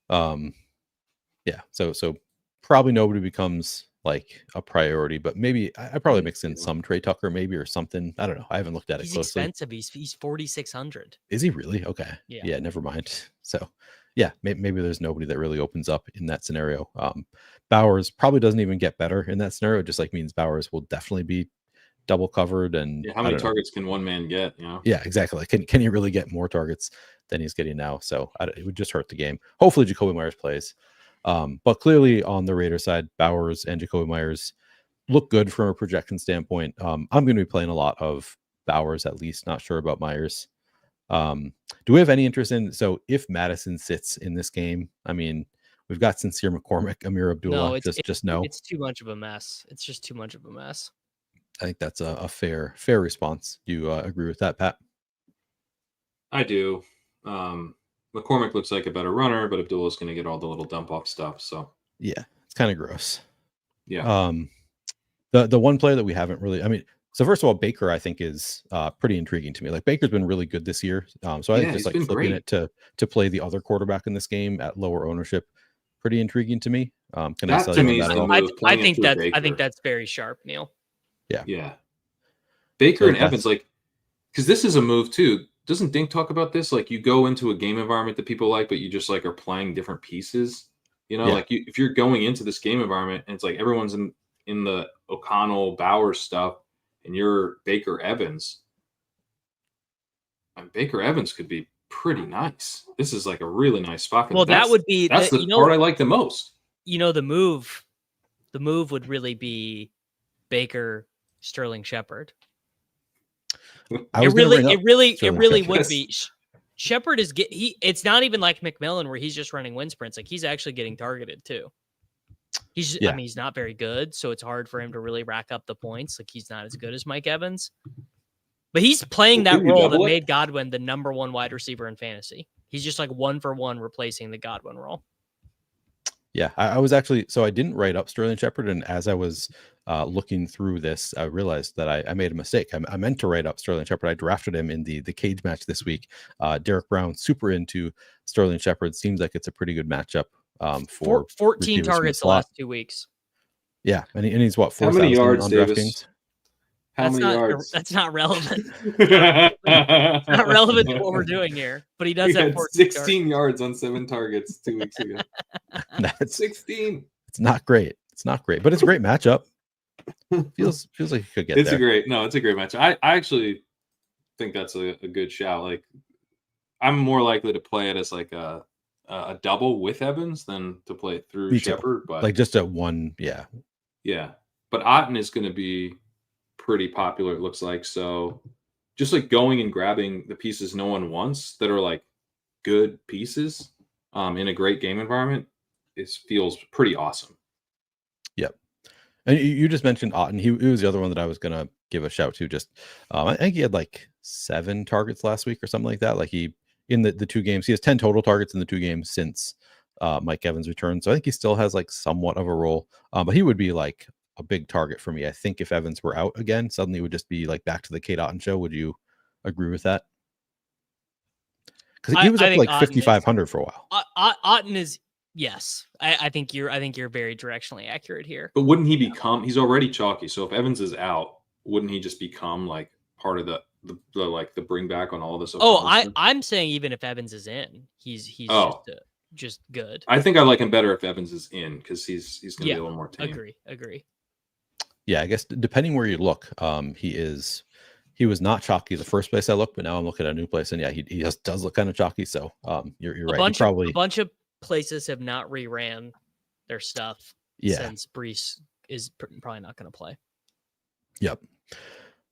Yeah. So probably nobody becomes like a priority, but maybe I probably mix in some Trey Tucker maybe or something. I don't know. I haven't looked at it closely. He's expensive. He's 4,600. Is he really? Okay. Yeah. Never mind. So yeah, maybe there's nobody that really opens up in that scenario. Bowers probably doesn't even get better in that scenario. It just like means Bowers will definitely be double covered. And how many targets can one man get? You know? Yeah, exactly. Like, can he really get more targets than he's getting now? So it would just hurt the game. Hopefully Jacoby Myers plays. But clearly on the Raiders side, Bowers and Jacoby Myers look good from a projection standpoint. I'm going to be playing a lot of Bowers, at least. Not sure about Myers. Do we have any interest in? So if Madison sits in this game, I mean, we've got Sincere McCormick, Amir Abdullah. No, just no. It's too much of a mess. It's just too much of a mess. I think that's a fair response. Do you agree with that, Pat? I do. McCormick looks like a better runner, but Abdullah's going to get all the little dump off stuff. So yeah, it's kind of gross. Yeah. The one player that we haven't really, I mean, so first of all, Baker I think is pretty intriguing to me. Like Baker's been really good this year. So I think just like flipping it to play the other quarterback in this game at lower ownership, pretty intriguing to me. Can I tell you that? I think that's very sharp, Neil. Yeah. Baker and Evans, like, because this is a move too. Doesn't Dink talk about this? Like you go into a game environment that people like, but you just like are playing different pieces. You know, like if you're going into this game environment and it's like everyone's in the O'Connell Bowers stuff and you're Baker Evans. And Baker Evans could be pretty nice. This is like a really nice spot. Well, that's the part I like the most. You know, the move would really be Baker, Sterling Shepard. It really would be. Shepard is it's not even like McMillan where he's just running wind sprints. Like he's actually getting targeted too. I mean, he's not very good, so it's hard for him to really rack up the points. Like he's not as good as Mike Evans, but he's playing that role that made Godwin the number one wide receiver in fantasy. He's just like 1-for-1 replacing the Godwin role. Yeah, I was actually, so I didn't write up Sterling Shepard, and as I was looking through this, I realized that I made a mistake. I meant to write up Sterling Shepard. I drafted him in the cage match this week. Derek Brown, super into Sterling Shepard. Seems like it's a pretty good matchup for 14 targets the last 2 weeks. Yeah, and he's what, 4,000 How many yards, on Davis? DraftKings? How many yards? That's not relevant. It's not relevant to what we're doing here. But he does have 16 yards on 7 targets 2 weeks ago. That's 16. It's not great. It's not great, but it's a great matchup. Feels like he could get it's there. It's a great matchup. I actually think that's a good shout. Like I'm more likely to play it as like a double with Evans than to play it through Shepard. But like just a one, yeah. Yeah. But Otten is going to be pretty popular, it looks like. So just like going and grabbing the pieces no one wants that are like good pieces in a great game environment, it feels pretty awesome. Yep. And you just mentioned Otten. He was the other one that I was going to give a shout to. Just I think he had like 7 targets last week or something like that. Like he, in the 2 games, he has 10 total targets in the 2 games since Mike Evans returned. So I think he still has like somewhat of a role, but he would be like a big target for me. I think if Evans were out again, suddenly it would just be like back to the Kate Otten show. Would you agree with that? Because he was up to like 5,500 for a while. Otten is, yes. I think you're very directionally accurate here. But wouldn't he become? He's already chalky. So if Evans is out, wouldn't he just become like part of the bring back on all this? I'm saying even if Evans is in, he's just good. I think I like him better if Evans is in because he's going to be a little more tame. Agree. Yeah, I guess depending where you look, he was not chalky the first place I looked, but now I'm looking at a new place, and yeah, he just does look kind of chalky. So you're right. A bunch of places have not reran their stuff since Brees is probably not going to play. Yep.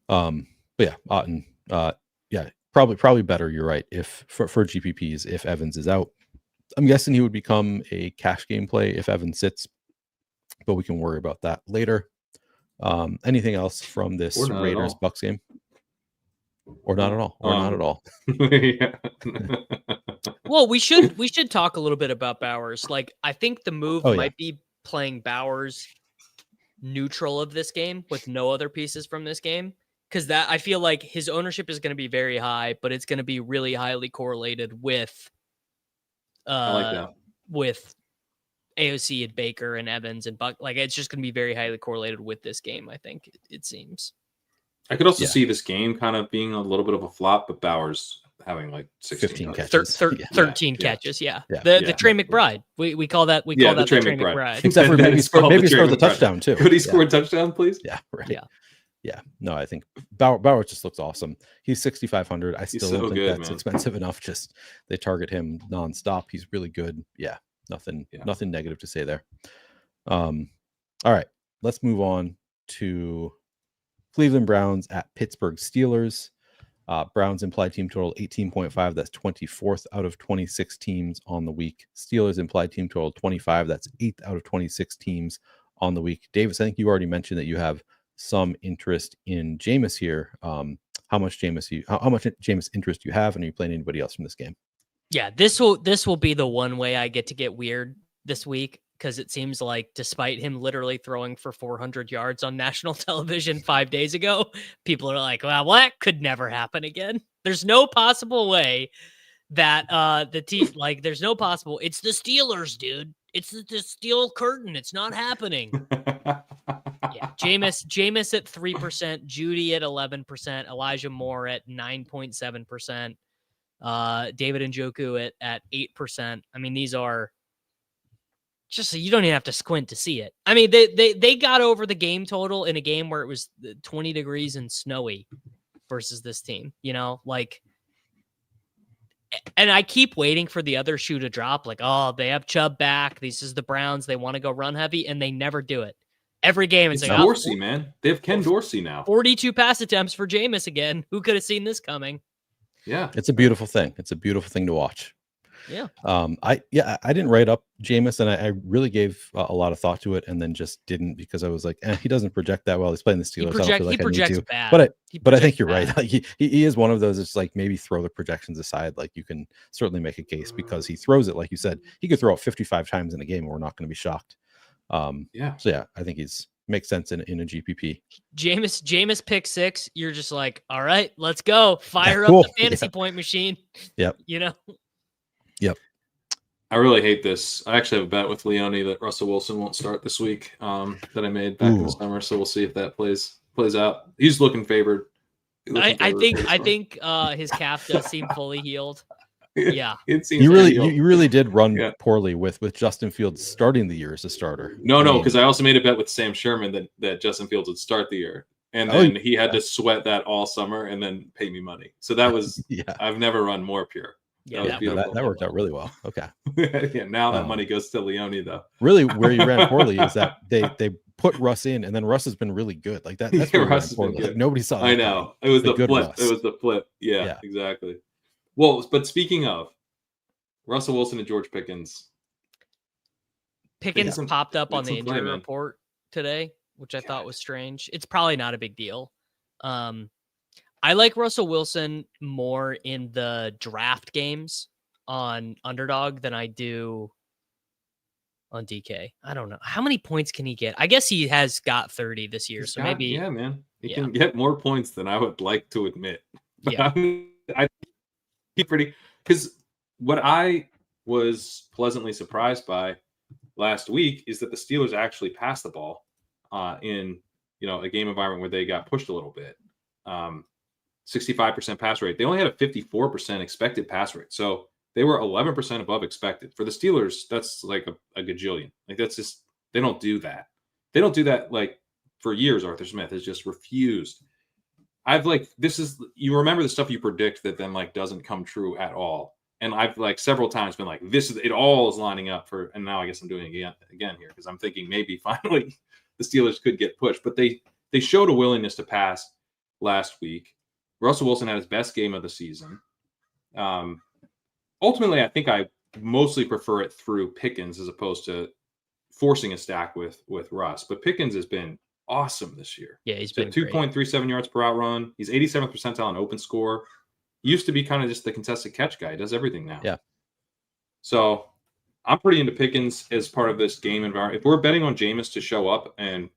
But yeah, Otten. Yeah, probably better. You're right. If for GPPs, if Evans is out, I'm guessing he would become a cash game play if Evans sits, but we can worry about that later. Anything else from this Raiders Bucks game? Or not at all. Not at all. Well, we should talk a little bit about Bowers. Like, I think the move might be playing Bowers neutral of this game with no other pieces from this game. Because that I feel like his ownership is going to be very high, but it's going to be really highly correlated with I like that. With AOC and Baker and Evans and Buck. Like, it's just going to be very highly correlated with this game, I think, it seems. I could also see this game kind of being a little bit of a flop, but Bowers having like 15 catches. 13 catches, The Trey McBride. We call that the Trey McBride. Except for maybe scored the touchdown too. Could he score a touchdown, please? Yeah, right. Yeah. No, I think Bowers just looks awesome. He's 6,500. I still don't think that's expensive enough. Just they target him nonstop. He's really good. Yeah. Nothing negative to say there. All right, let's move on to Cleveland Browns at Pittsburgh Steelers. Browns implied team total 18.5. That's 24th out of 26 teams on the week. Steelers implied team total 25. That's 8th out of 26 teams on the week. Davis, I think you already mentioned that you have some interest in Jameis here. How much Jameis interest you have, and are you playing anybody else from this game? Yeah, this will be the one way I get to get weird this week, because it seems like despite him literally throwing for 400 yards on national television 5 days ago, people are like, well, that could never happen again. There's no possible way that the team, like, there's no possible. It's the Steelers, dude. It's the steel curtain. It's not happening. Yeah, Jameis at 3%, Judy at 11%, Elijah Moore at 9.7%. David Njoku at 8%. I mean, these are just, you don't even have to squint to see it. I mean, they got over the game total in a game where it was 20 degrees and snowy versus this team, like, and I keep waiting for the other shoe to drop. Like, oh, they have Chubb back. This is the Browns. They want to go run heavy, and they never do it. Every game It's like Dorsey, man. They have Ken Dorsey now. 42 pass attempts for Jameis again. Who could have seen this coming? Yeah, it's a beautiful thing. It's a beautiful thing to watch. Yeah. I didn't write up Jameis, and I really gave a lot of thought to it, and then just didn't, because I was like, he doesn't project that well. He's playing the Steelers. I don't feel like I need to. Bad. But I think you're right. Like he is one of those. It's like, maybe throw the projections aside. Like, you can certainly make a case because he throws it, like you said, he could throw it 55 times in a game, and we're not going to be shocked. yeah. So yeah, I think makes sense in a GPP. Jameis pick 6. You're just like, all right, let's go. Fire up the fantasy point machine. Yep. You know. Yep. I really hate this. I actually have a bet with Leone that Russell Wilson won't start this week, that I made back in the summer. So we'll see if that plays out. He's looking favored. I think his calf does seem fully healed. Yeah. It seems you really did run poorly with Justin Fields starting the year as a starter. No, because I also made a bet with Sam Sherman that Justin Fields would start the year. And then he had to sweat that all summer and then pay me money. So that was I've never run more pure. Yeah, that worked out really well. Okay. Yeah, now that money goes to Leone, though. Really, where you ran poorly is that they put Russ in, and then Russ has been really good. Like that's where Russ has been good. Like, nobody saw that. I know. It was the flip. Russ. It was the flip. Yeah, exactly. Well, but speaking of Russell Wilson and George Pickens popped up on the injury report today, which I thought was strange. It's probably not a big deal. I like Russell Wilson more in the draft games on Underdog than I do on DK. I don't know. How many points can he get? I guess he has got 30 this year. Maybe. Yeah, man. He can get more points than I would like to admit. But yeah. I think pretty, because what I was pleasantly surprised by last week is that the Steelers actually passed the ball in a game environment where they got pushed a little bit. 65% pass rate. They only had a 54% expected pass rate. So they were 11% above expected. For the Steelers, that's like a gajillion. Like, that's just, they don't do that. They don't do that. Like, for years, Arthur Smith has just refused. You remember the stuff you predict that then like doesn't come true at all. And I've like several times been like, it all is lining up for, and now I guess I'm doing it again here, because I'm thinking maybe finally the Steelers could get pushed, but they showed a willingness to pass last week. Russell Wilson had his best game of the season. Ultimately, I think I mostly prefer it through Pickens as opposed to forcing a stack with Russ. But Pickens has been awesome this year. Yeah, he's been 2.37 yards per out run. He's 87th percentile on open score. Used to be kind of just the contested catch guy. He does everything now. Yeah. So I'm pretty into Pickens as part of this game environment. If we're betting on Jameis to show up and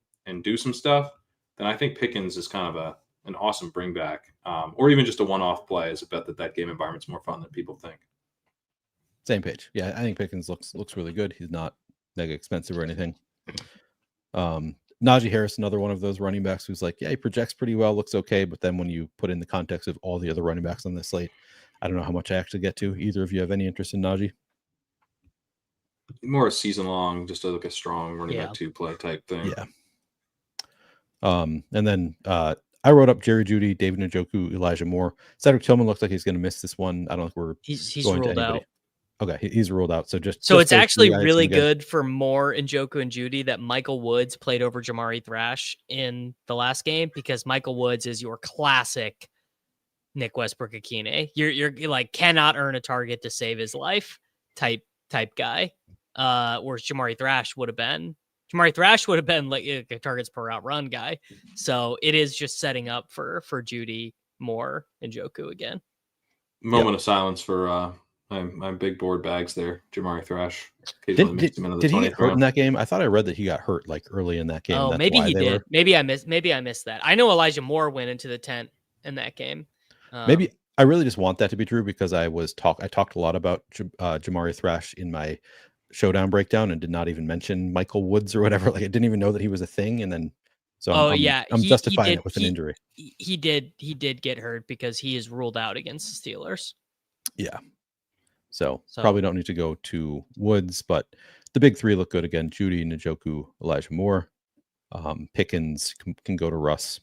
do some stuff, then I think Pickens is kind of an awesome bring back, or even just a one-off play as a bet that game environment's more fun than people think. Same page. Yeah, I think Pickens looks really good. He's not mega expensive or anything. Najee Harris, another one of those running backs who's like, he projects pretty well, looks okay, but then when you put in the context of all the other running backs on this slate, I don't know how much I actually get to. Either of you have any interest in Najee? More a season long, just like a strong running back 2-play type thing. Yeah. And then I wrote up Jerry Jeudy, David Njoku, Elijah Moore. Cedric Tillman looks like he's going to miss this one. I don't think he's ruled out. Okay, he's ruled out. So it's actually really good for Moore, Njoku, and Jeudy that Michael Woods played over Jamari Thrash in the last game, because Michael Woods is your classic Nick Westbrook-Akine. You're like cannot earn a target to save his life type guy. Whereas Jamari Thrash would have been like a targets per out run guy. So it is just setting up for Jeudy, Moore, and Njoku again. Moment of silence for my big board bags there. Jamari Thrash. Did he get hurt in that game? I thought I read that he got hurt like early in that game. Oh, maybe he did. Maybe I missed that. I know Elijah Moore went into the tent in that game. Maybe I really just want that to be true, because I talked a lot about Jamari Thrash in my showdown breakdown and did not even mention Michael Woods or whatever. Like, I didn't even know that he was a thing. And then, so I'm justifying it with an injury. He did get hurt because he is ruled out against the Steelers. Yeah. So probably don't need to go to Woods, but the big three look good again. Jeudy, Njoku, Elijah Moore. Pickens can go to Russ.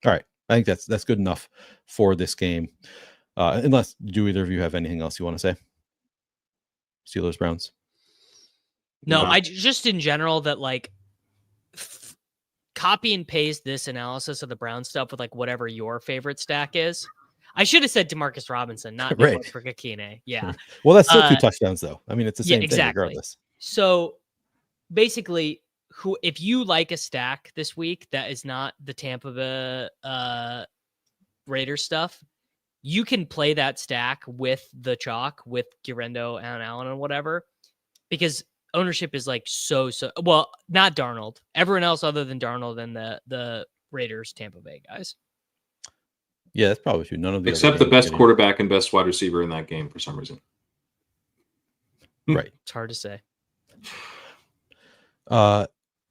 All right. I think that's good enough for this game. Unless, do either of you have anything else you want to say? Steelers, Browns. No, I just in general that like copy and paste this analysis of the Brown stuff with like whatever your favorite stack is. I should have said DeMarcus Robinson, not Right. for Kakine. Yeah. Well, that's still 2 touchdowns though. I mean, it's the same thing exactly. regardless. So basically, if you like a stack this week that is not the Tampa Bay Raiders stuff, you can play that stack with the chalk, with Guerrero and Allen and whatever, because ownership is like so well, not Darnold. Everyone else other than Darnold and the Raiders Tampa Bay guys. Yeah, that's probably true. None of the except the best quarterback and best wide receiver in that game for some reason. Right. It's hard to say.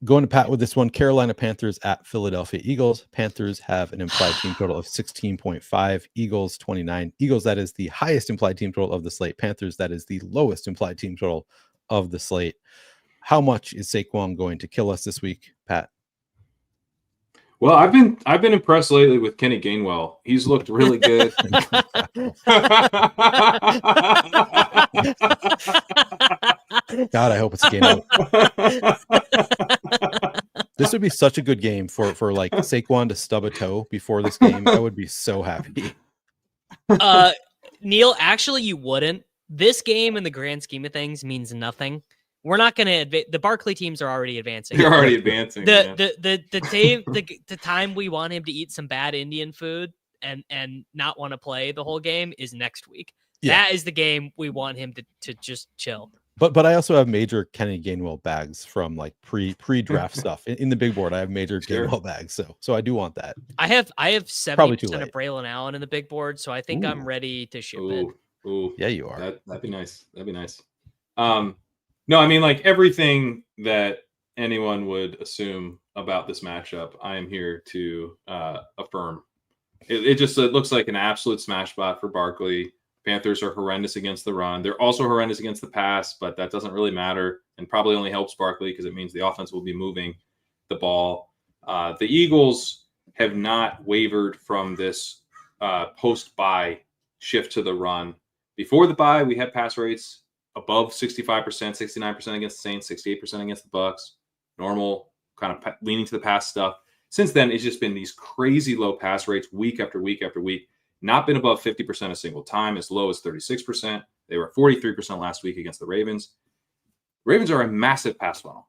Going to Pat with this one, Carolina Panthers at Philadelphia Eagles. Panthers have an implied team total of 16.5. Eagles 29. Eagles, that is the highest implied team total of the slate. Panthers, that is the lowest implied team total of the slate. How much is Saquon going to kill us this week, Pat? Well, I've been impressed lately with Kenny Gainwell. He's looked really good. God, I hope it's a game. This would be such a good game for like Saquon to stub a toe before this game. I would be so happy. Neil, actually, you wouldn't. This game, in the grand scheme of things, means nothing. We're not going to the Barkley teams are already advancing. They're already advancing. The time we want him to eat some bad Indian food and not want to play the whole game is next week. Yeah. That is the game we want him to just chill. But I also have major Kenny Gainwell bags from like pre-draft stuff in the big board. I have major Gainwell bags, so I do want that. I have 70% of Braylon Allen in the big board, so I think I'm ready to ship it. Ooh, yeah, you are. That'd be nice. That'd be nice. No, I mean, like everything that anyone would assume about this matchup, I am here to affirm. It looks like an absolute smash spot for Barkley. Panthers are horrendous against the run. They're also horrendous against the pass, but that doesn't really matter and probably only helps Barkley because it means the offense will be moving the ball. The Eagles have not wavered from this post-bye shift to the run. Before the bye, we had pass rates above 65%, 69% against the Saints, 68% against the Bucks. Normal, kind of leaning to the pass stuff. Since then, it's just been these crazy low pass rates week after week after week. Not been above 50% a single time, as low as 36%. They were 43% last week against the Ravens. Ravens are a massive pass funnel.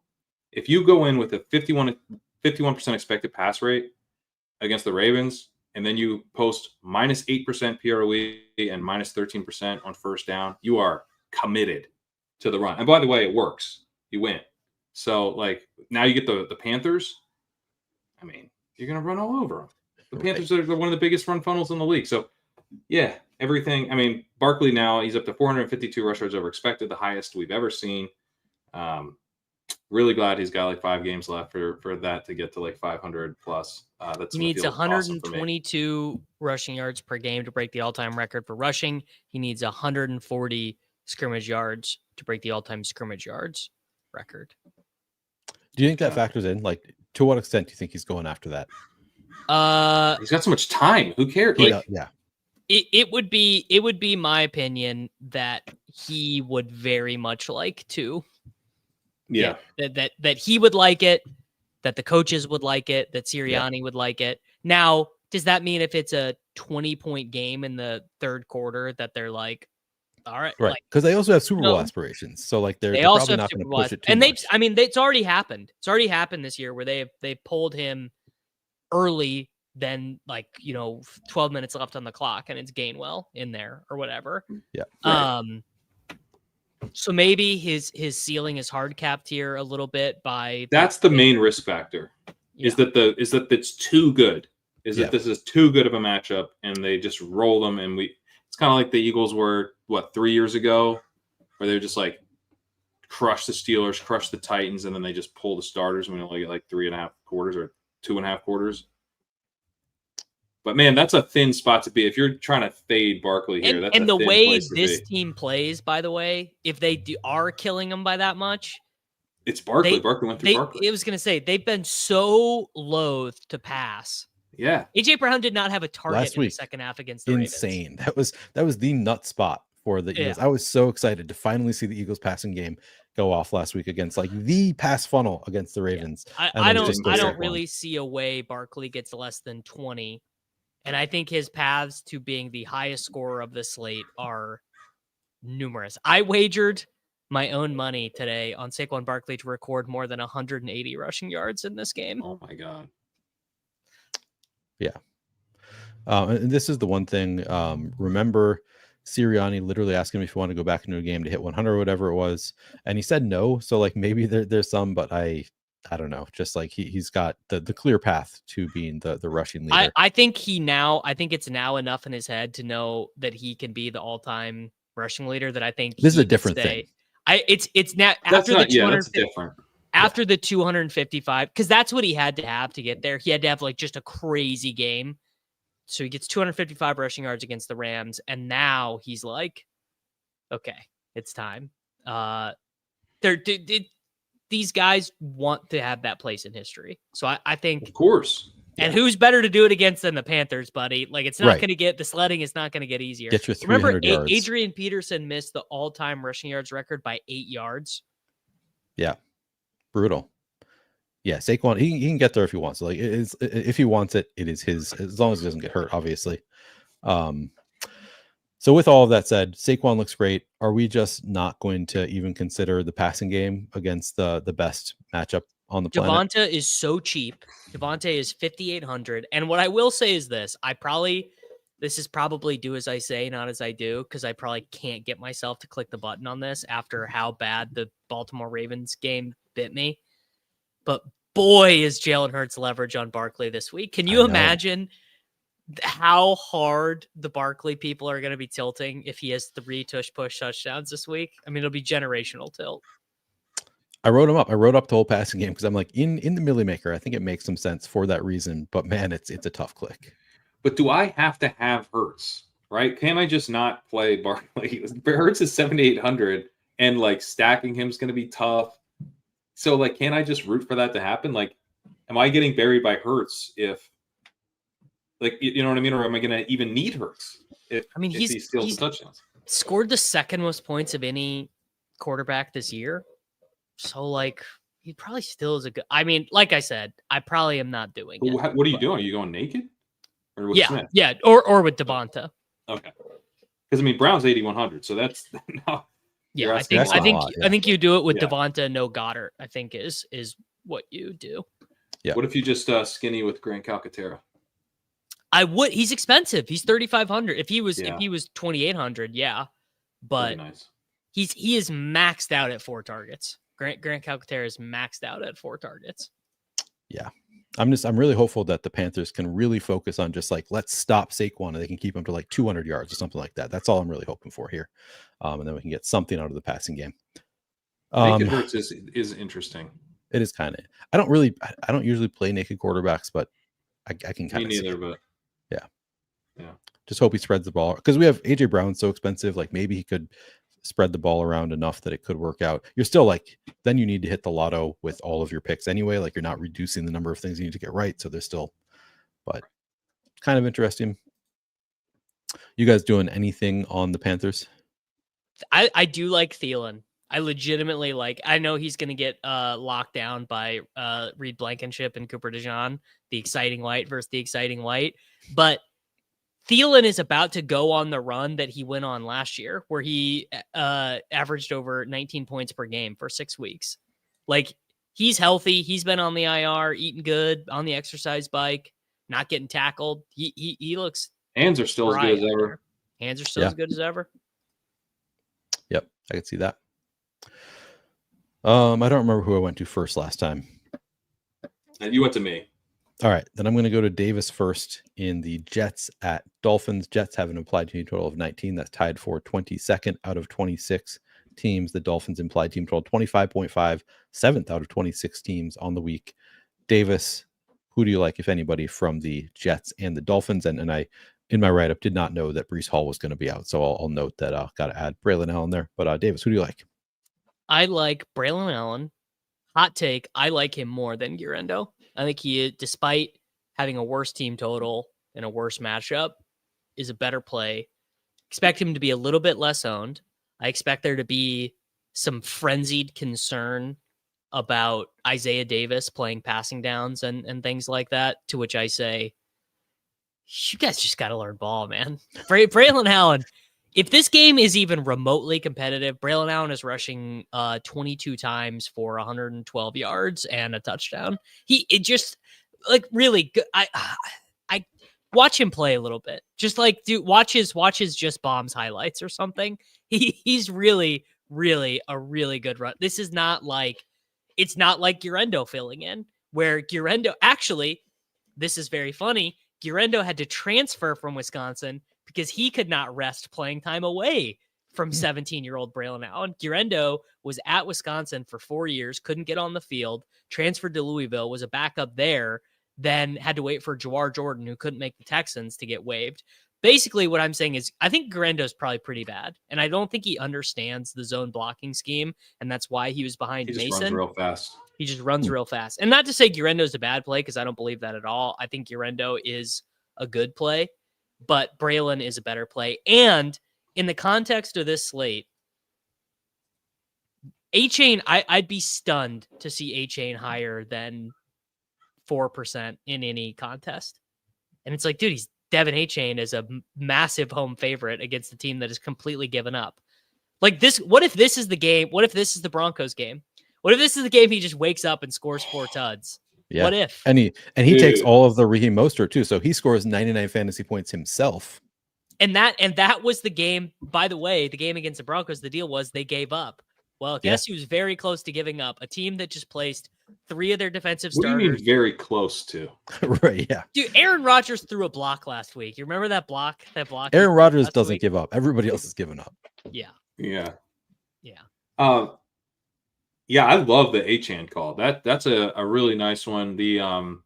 If you go in with a 51% expected pass rate against the Ravens, and then you post minus 8% PROE and minus 13% on first down, you are committed to the run. And by the way, it works. You win. So, like, now you get the Panthers. I mean, you're going to run all over them. The Panthers are one of the biggest run funnels in the league. So, yeah, everything. I mean, Barkley now, he's up to 452 rush yards over expected, the highest we've ever seen. Really glad he's got like 5 games left for that to get to like 500 plus. He needs 122 awesome rushing yards per game to break the all-time record for rushing. He needs 140 scrimmage yards to break the all-time scrimmage yards record. Do you think that factors in? Like, to what extent do you think he's going after that? He's got so much time. Who cares? Like, yeah. It would be my opinion that he would very much like to. Yeah. That he would like it, that the coaches would like it, that Sirianni would like it. Now, does that mean if it's a 20-point game in the third quarter that they're like, all right, right? Because they also have Super Bowl aspirations, so like they're also probably not going to push it too and much. I mean, it's already happened. It's already happened this year where they pulled him early, then 12 minutes left on the clock, and it's Gainwell in there or whatever. Yeah. Right. So maybe his ceiling is hard capped here a little bit by. That's the main risk factor. Is that it's too good. That this is too good of a matchup, and they just roll them, and it's kind of like the Eagles were 3 years ago, where they just like crush the Steelers, crush the Titans, and then they just pull the starters, and we only get like 3.5 quarters or 2.5 quarters. But man, that's a thin spot to be if you're trying to fade Barkley here. That's and the way this team plays, by the way, if they are killing them by that much, it's Barkley. Barkley went through Barkley. I was going to say they've been so loath to pass. Yeah, AJ Brown did not have a target in the second half against the Insane. Ravens. That was the nut spot for the Eagles. I was so excited to finally see the Eagles passing game go off last week against like the pass funnel against the Ravens. I don't really see a way Barkley gets less than 20. And I think his paths to being the highest scorer of the slate are numerous. I wagered my own money today on Saquon Barkley to record more than 180 rushing yards in this game. Oh my God. Yeah. And this is the one thing. Remember, Sirianni literally asked him if he wanted to go back into a game to hit 100 or whatever it was, and he said no. So like maybe there's some, but I don't know. Just like he's got the clear path to being the rushing leader. I think it's now enough in his head to know that he can be the all-time rushing leader. That I think this is a different thing. It's now after the 200. That's different. After the 255, because that's what he had to have to get there. He had to have like just a crazy game. So he gets 255 rushing yards against the Rams. And now he's like, okay, it's time. These guys want to have that place in history. So I think, of course. And who's better to do it against than the Panthers, buddy? Like it's not going to get, the sledding is not going to get easier. Get your 300 yards. Adrian Peterson missed the all-time rushing yards record by 8 yards. Yeah. Brutal. Yeah, Saquon, he can get there if he wants. Like if he wants it, it is his, as long as he doesn't get hurt, obviously. So with all of that said, Saquon looks great. Are we just not going to even consider the passing game against the best matchup on the planet? Devonta is so cheap. Devonta is 5,800. And what I will say is this: this is probably do as I say, not as I do, because I probably can't get myself to click the button on this after how bad the Baltimore Ravens game bit me. But boy, is Jalen Hurts leverage on Barkley this week. Can you imagine how hard the Barkley people are going to be tilting if he has 3 push touchdowns this week? I mean, it'll be generational tilt. I wrote him up. I wrote up the whole passing game because I'm like, in the Millie Maker, I think it makes some sense for that reason. But man, it's a tough click. But do I have to have Hurts, right? Can I just not play Barkley? Hurts is 7,800, and like stacking him is going to be tough. So, like, can't I just root for that to happen? Like, am I getting buried by Hurts if, like, you know what I mean? Or am I going to even need Hurts if he steals touchdowns? Scored the second most points of any quarterback this year. So, like, he probably still is a good. I mean, like I said, I probably am not doing it. What are you doing? Are you going naked? Or with Smith? Yeah, or with Devonta. Okay. Because I mean, Brown's 8,100, so that's no. Yeah, I think you do it with Devonta, no Goddard. I think is what you do. Yeah. What if you just skinny with Grant Calcaterra? I would. He's expensive. He's 3,500. If he was 2,800, yeah. But nice. He is maxed out at 4 targets. Grant Calcaterra is maxed out at 4 targets. Yeah. I'm really hopeful that the Panthers can really focus on just like, let's stop Saquon and they can keep him to like 200 yards or something like that. That's all I'm really hoping for here. And then we can get something out of the passing game. Naked Hurts is interesting. It is kind of, I don't usually play naked quarterbacks, but I can kind of see it. But yeah. Just hope he spreads the ball because we have AJ Brown so expensive. Like maybe he could spread the ball around enough that it could work out. You're still like, then you need to hit the lotto with all of your picks anyway. Like you're not reducing the number of things you need to get right. So there's still, but kind of interesting. You guys doing anything on the Panthers? I do like Thielen. I legitimately like, I know he's going to get locked down by Reed Blankenship and Cooper DeJean, the exciting white versus the exciting white. But Thielen is about to go on the run that he went on last year, where he averaged over 19 points per game for 6 weeks. Like, he's healthy. He's been on the IR, eating good, on the exercise bike, not getting tackled. He looks. Hands are still as good as ever. Hands are still as good as ever. Yep, I can see that. I don't remember who I went to first last time. And you went to me. All right, then I'm going to go to Davis first in the Jets at Dolphins. Jets have an implied team total of 19. That's tied for 22nd out of 26 teams. The Dolphins implied team total 25.5, 7th out of 26 teams on the week. Davis, who do you like, if anybody, from the Jets and the Dolphins? And I, in my write-up, did not know that Breece Hall was going to be out, so I'll note that I've got to add Braylon Allen there. But Davis, who do you like? I like Braylon Allen. Hot take, I like him more than Guerrero. I think he, despite having a worse team total and a worse matchup, is a better play. Expect him to be a little bit less owned. I expect there to be some frenzied concern about Isaiah Davis playing passing downs and things like that, to which I say, you guys just got to learn ball, man. Braylon Allen, if this game is even remotely competitive, Braylon Allen is rushing 22 times for 112 yards and a touchdown. It just like really good. I watch him play a little bit. Just like watch his Just Bombs highlights or something. He's really, really a really good run. This is not like, it's not like Gurendo filling in, where Gurendo actually, this is very funny. Gurendo had to transfer from Wisconsin because he could not rest playing time away from 17-year-old Braylon Allen. Gurendo was at Wisconsin for 4 years, couldn't get on the field, transferred to Louisville, was a backup there, then had to wait for Jawar Jordan, who couldn't make the Texans, to get waived. Basically, what I'm saying is I think Gurendo's probably pretty bad, and I don't think he understands the zone blocking scheme, and that's why he was behind Mason. He just runs real fast. He just runs real fast. And not to say Gurendo's a bad play, because I don't believe that at all. I think Gurendo is a good play, but Braylon is a better play. And in the context of this slate, A-Chain, I'd be stunned to see A-Chain higher than 4% in any contest. And it's like, dude, he's Devin A-Chain is a massive home favorite against a team that is completely given up. Like this, what if this is the game? What if this is the Broncos game? What if this is the game he just wakes up and scores 4 tuds? Yeah. What if? And he takes all of the Raheem Mostert too, so he scores 99 fantasy points himself. And that was the game. By the way, the game against the Broncos, the deal was they gave up. Well, guess who was very close to giving up? A team that just placed 3 of their defensive starters. What do you mean very close to? Right, yeah. Dude, Aaron Rodgers threw a block last week. You remember that block? Aaron Rodgers doesn't give up. Everybody else is giving up. Yeah. Yeah. Yeah. Yeah, I love the A-Chan call. That's a really nice one. The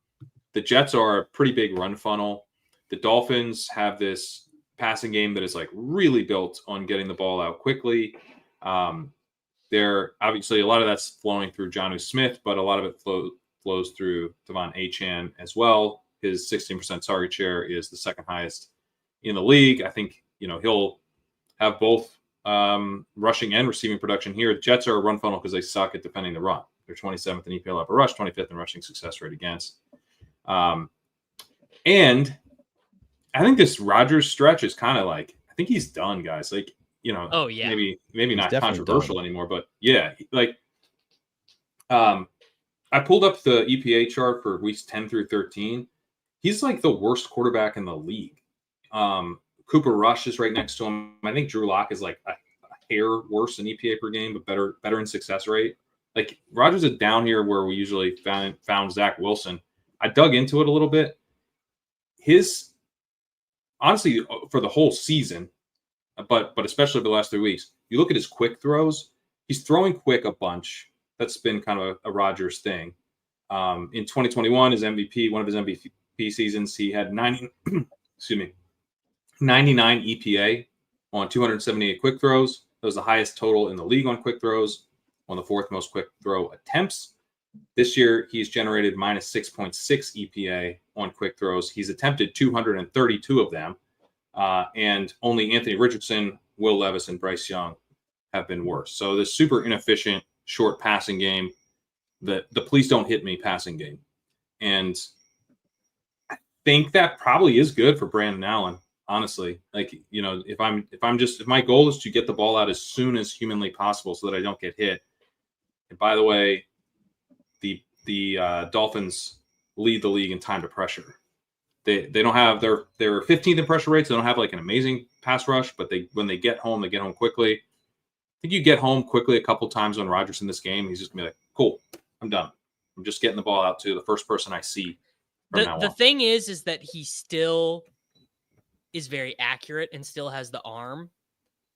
Jets are a pretty big run funnel. The Dolphins have this passing game that is like really built on getting the ball out quickly. They're obviously a lot of that's flowing through Jonnu Smith, but a lot of it flows through Devon A-Chan as well. His 16% target share is the second highest in the league. I think, he'll have both rushing and receiving production here. The Jets are a run funnel because they suck at defending the run. They're 27th in EPL upper rush, 25th in rushing success rate against. And I think this Rodgers stretch is kind of like, I think he's done, guys. Like, oh yeah, maybe he's not controversial done anymore, but yeah, like, I pulled up the EPA chart for weeks 10 through 13. He's like the worst quarterback in the league. Cooper Rush is right next to him. I think Drew Lock is like a hair worse in EPA per game, but better in success rate. Like Rodgers is down here where we usually found Zach Wilson. I dug into it a little bit. Honestly, for the whole season, but especially the last 3 weeks, you look at his quick throws. He's throwing quick a bunch. That's been kind of a Rodgers thing. In 2021, one of his MVP seasons, he had 99 EPA on 278 quick throws. That was the highest total in the league on quick throws, on the 4th most quick throw attempts. This year, he's generated minus 6.6 EPA on quick throws. He's attempted 232 of them, and only Anthony Richardson, Will Levis, and Bryce Young have been worse. So this super inefficient short passing game, the please don't hit me passing game. And I think that probably is good for Brandon Allen. Honestly, like, if my goal is to get the ball out as soon as humanly possible so that I don't get hit. And by the way, the Dolphins lead the league in time to pressure. They don't have they're 15th in pressure rates. They don't have like an amazing pass rush, but when they get home quickly. I think you get home quickly a couple times on Rodgers in this game. He's just gonna be like, cool, I'm done. I'm just getting the ball out to the first person I see. The thing is that he still is very accurate and still has the arm,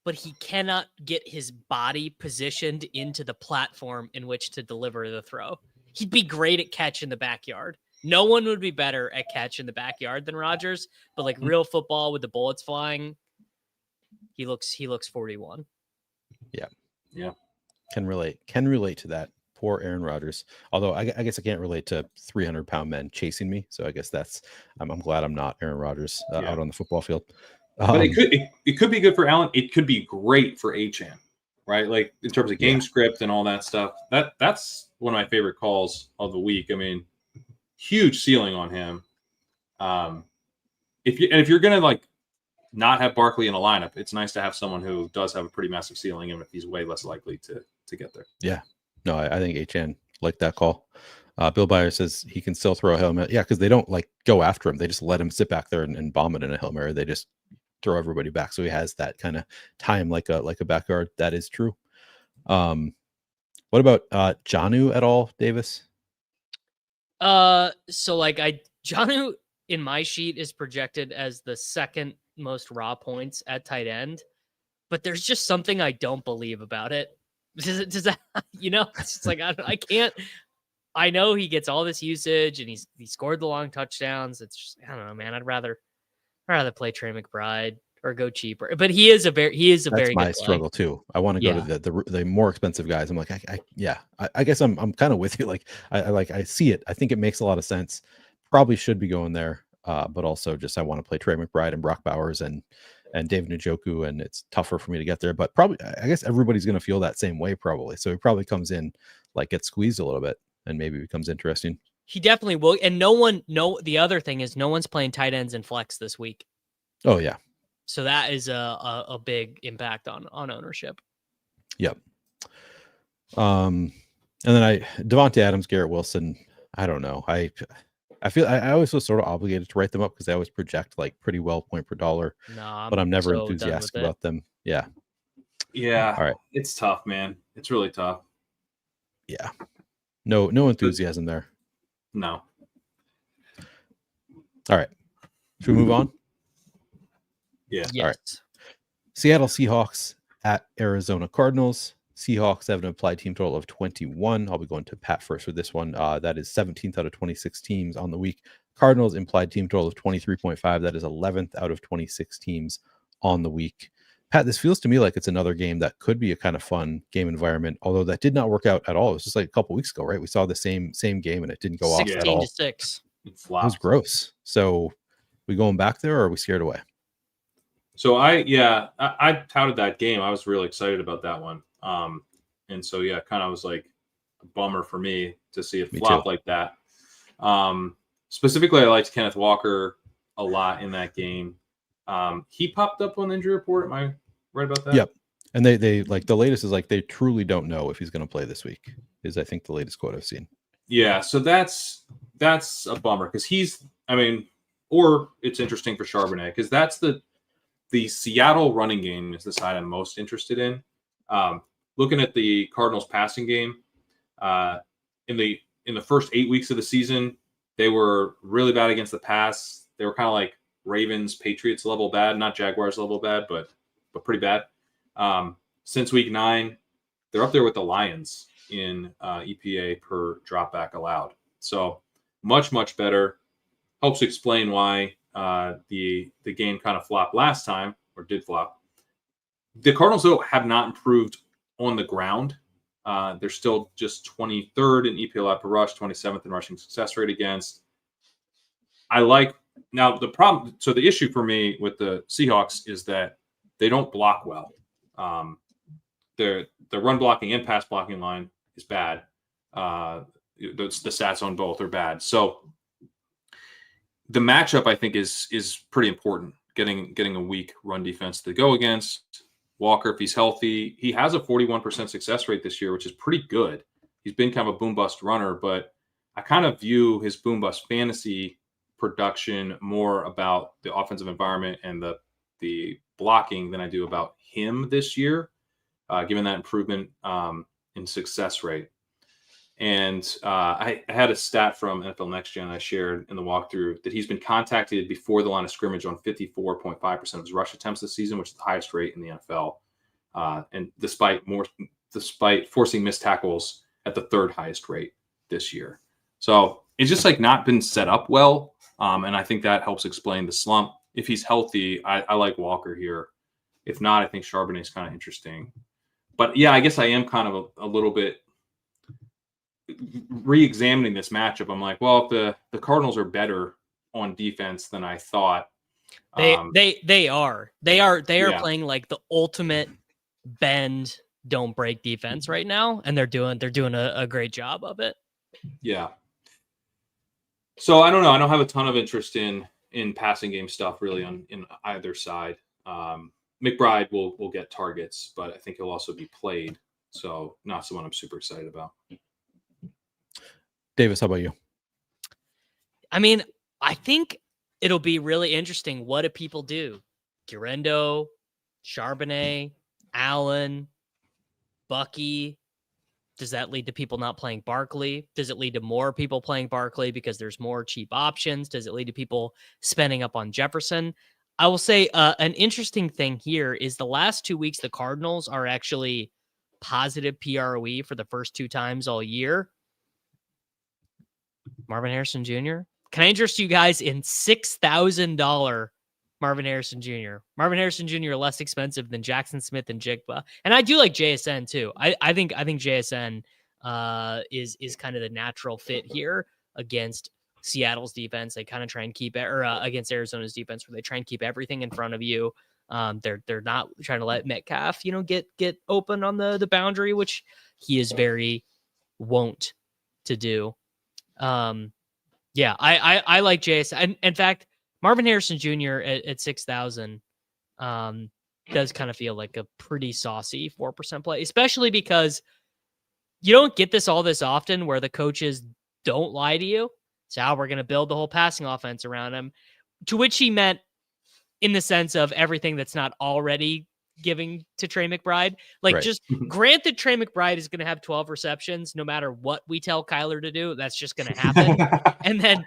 but he cannot get his body positioned into the platform in which to deliver the throw. He'd be great at catch in the backyard. No one would be better at catch in the backyard than Rodgers, but like real football with the bullets flying, he looks 41. Yeah. Can relate to that. Poor Aaron Rodgers. Although I guess I can't relate to 300-pound men chasing me. So I guess I'm glad I'm not Aaron Rodgers out on the football field. But it could be good for Allen. It could be great for A-Chan. right? Like in terms of game script and all that stuff. That's one of my favorite calls of the week. I mean, huge ceiling on him. If you're gonna like not have Barkley in a lineup, it's nice to have someone who does have a pretty massive ceiling, even if he's way less likely to get there. Yeah, no, I think HN liked that call. Bill Byer says he can still throw a Hail Mary. Yeah, because they don't like go after him. They just let him sit back there and bomb it in a Hail Mary. They just throw everybody back. So he has that kind of time like a backyard. That is true. What about Jonnu at all, Davis? So like Jonnu in my sheet is projected as the second most raw points at tight end, but there's just something I don't believe about it. Does that, it's just like, I can't, I know he gets all this usage and he scored the long touchdowns. It's just, I don't know, man. I'd rather play Trey McBride or go cheaper, but he is a very That's very my good struggle too. I want to go to the more expensive guys. I'm like, I guess I'm kind of with you. Like, I see it. I think it makes a lot of sense. Probably should be going there. But also just, I want to play Trey McBride and Brock Bowers and David Njoku, and it's tougher for me to get there, but probably, I guess everybody's going to feel that same way probably. So he probably comes in, like, gets squeezed a little bit and maybe becomes interesting. He definitely will. And the other thing is no one's playing tight ends in flex this week. Oh yeah. So that is a big impact on ownership. Yep. And then Devontae Adams, Garrett Wilson, I don't know. I feel I always feel sort of obligated to write them up because they always project like pretty well point per dollar. But I'm never enthusiastic about them. Yeah. Yeah. All right. It's tough, man. It's really tough. Yeah. No enthusiasm there. No. All right. Should we move on? Yeah. Yes. All right. Seattle Seahawks at Arizona Cardinals. Seahawks have an applied team total of 21. I'll be going to Pat first for this one. That is 17th out of 26 teams on the week. Cardinals implied team total of 23.5. That is 11th out of 26 teams on the week. Pat, this feels to me like it's another game that could be a kind of fun game environment, although that did not work out at all. It was just like a couple weeks ago, right? We saw the same game and it didn't go off at all. 16-6. It was gross. So we going back there or are we scared away? So I touted that game. I was really excited about that one. And so, kind of was like a bummer for me to see it flop like that. Specifically, I liked Kenneth Walker a lot in that game. He popped up on the injury report. Am I right about that? Yep. And they like the latest is like they truly don't know if he's going to play this week is I think the latest quote I've seen. Yeah. So that's a bummer because or it's interesting for Charbonnet because that's the Seattle running game is the side I'm most interested in. Looking at the Cardinals passing game, in the first 8 weeks of the season, they were really bad against the pass. They were kind of like Ravens, Patriots level bad, not Jaguars level bad, but pretty bad. Since week 9, they're up there with the Lions in EPA per dropback allowed. So much, much better. Helps explain why the game kind of flopped last time, or did flop. The Cardinals, though, have not improved on the ground. They're still just 23rd in EPA per rush, 27th in rushing success rate against. Now the problem. So the issue for me with the Seahawks is that they don't block well. The run blocking and pass blocking line is bad. The stats on both are bad. So the matchup, I think, is pretty important. Getting a weak run defense to go against. Walker, if he's healthy, he has a 41% success rate this year, which is pretty good. He's been kind of a boom bust runner, but I kind of view his boom bust fantasy production more about the offensive environment and the blocking than I do about him this year, given that improvement in success rate. And I had a stat from NFL Next Gen I shared in the walkthrough that he's been contacted before the line of scrimmage on 54.5% of his rush attempts this season, which is the highest rate in the NFL. And despite forcing missed tackles at the third highest rate this year. So it's just like not been set up well. And I think that helps explain the slump. If he's healthy, I like Walker here. If not, I think Charbonnet is kind of interesting. But yeah, I guess I am kind of a little bit re-examining this matchup. I'm like, well, if the Cardinals are better on defense than I thought. They are playing like the ultimate bend don't break defense right now, and they're doing a great job of it. Yeah. So I don't know. I don't have a ton of interest in passing game stuff really in either side. McBride will get targets, but I think he'll also be played. So not someone I'm super excited about. Davis, how about you? I mean, I think it'll be really interesting. What do people do? Guerrero, Charbonnet, Allen, Bucky. Does that lead to people not playing Barkley? Does it lead to more people playing Barkley because there's more cheap options? Does it lead to people spending up on Jefferson? I will say an interesting thing here is the last 2 weeks, the Cardinals are actually positive PROE for the first 2 times all year. Marvin Harrison Jr. Can I interest you guys in $6,000 Marvin Harrison Jr.? Marvin Harrison Jr. less expensive than Jackson Smith and Jigba. And I do like JSN too. I think JSN is kind of the natural fit here against Seattle's defense. They kind of try and keep it, or against Arizona's defense, where they try and keep everything in front of you. They're not trying to let Metcalf, get open on the boundary, which he is very wont to do. Yeah, I like JSN. In fact, Marvin Harrison Jr. at 6,000 does kind of feel like a pretty saucy 4% play, especially because you don't get this all this often where the coaches don't lie to you. So we're going to build the whole passing offense around him, to which he meant in the sense of everything that's not already giving to Trey McBride. Like, just grant that Trey McBride is going to have 12 receptions no matter what we tell Kyler to do. That's just going to happen. And then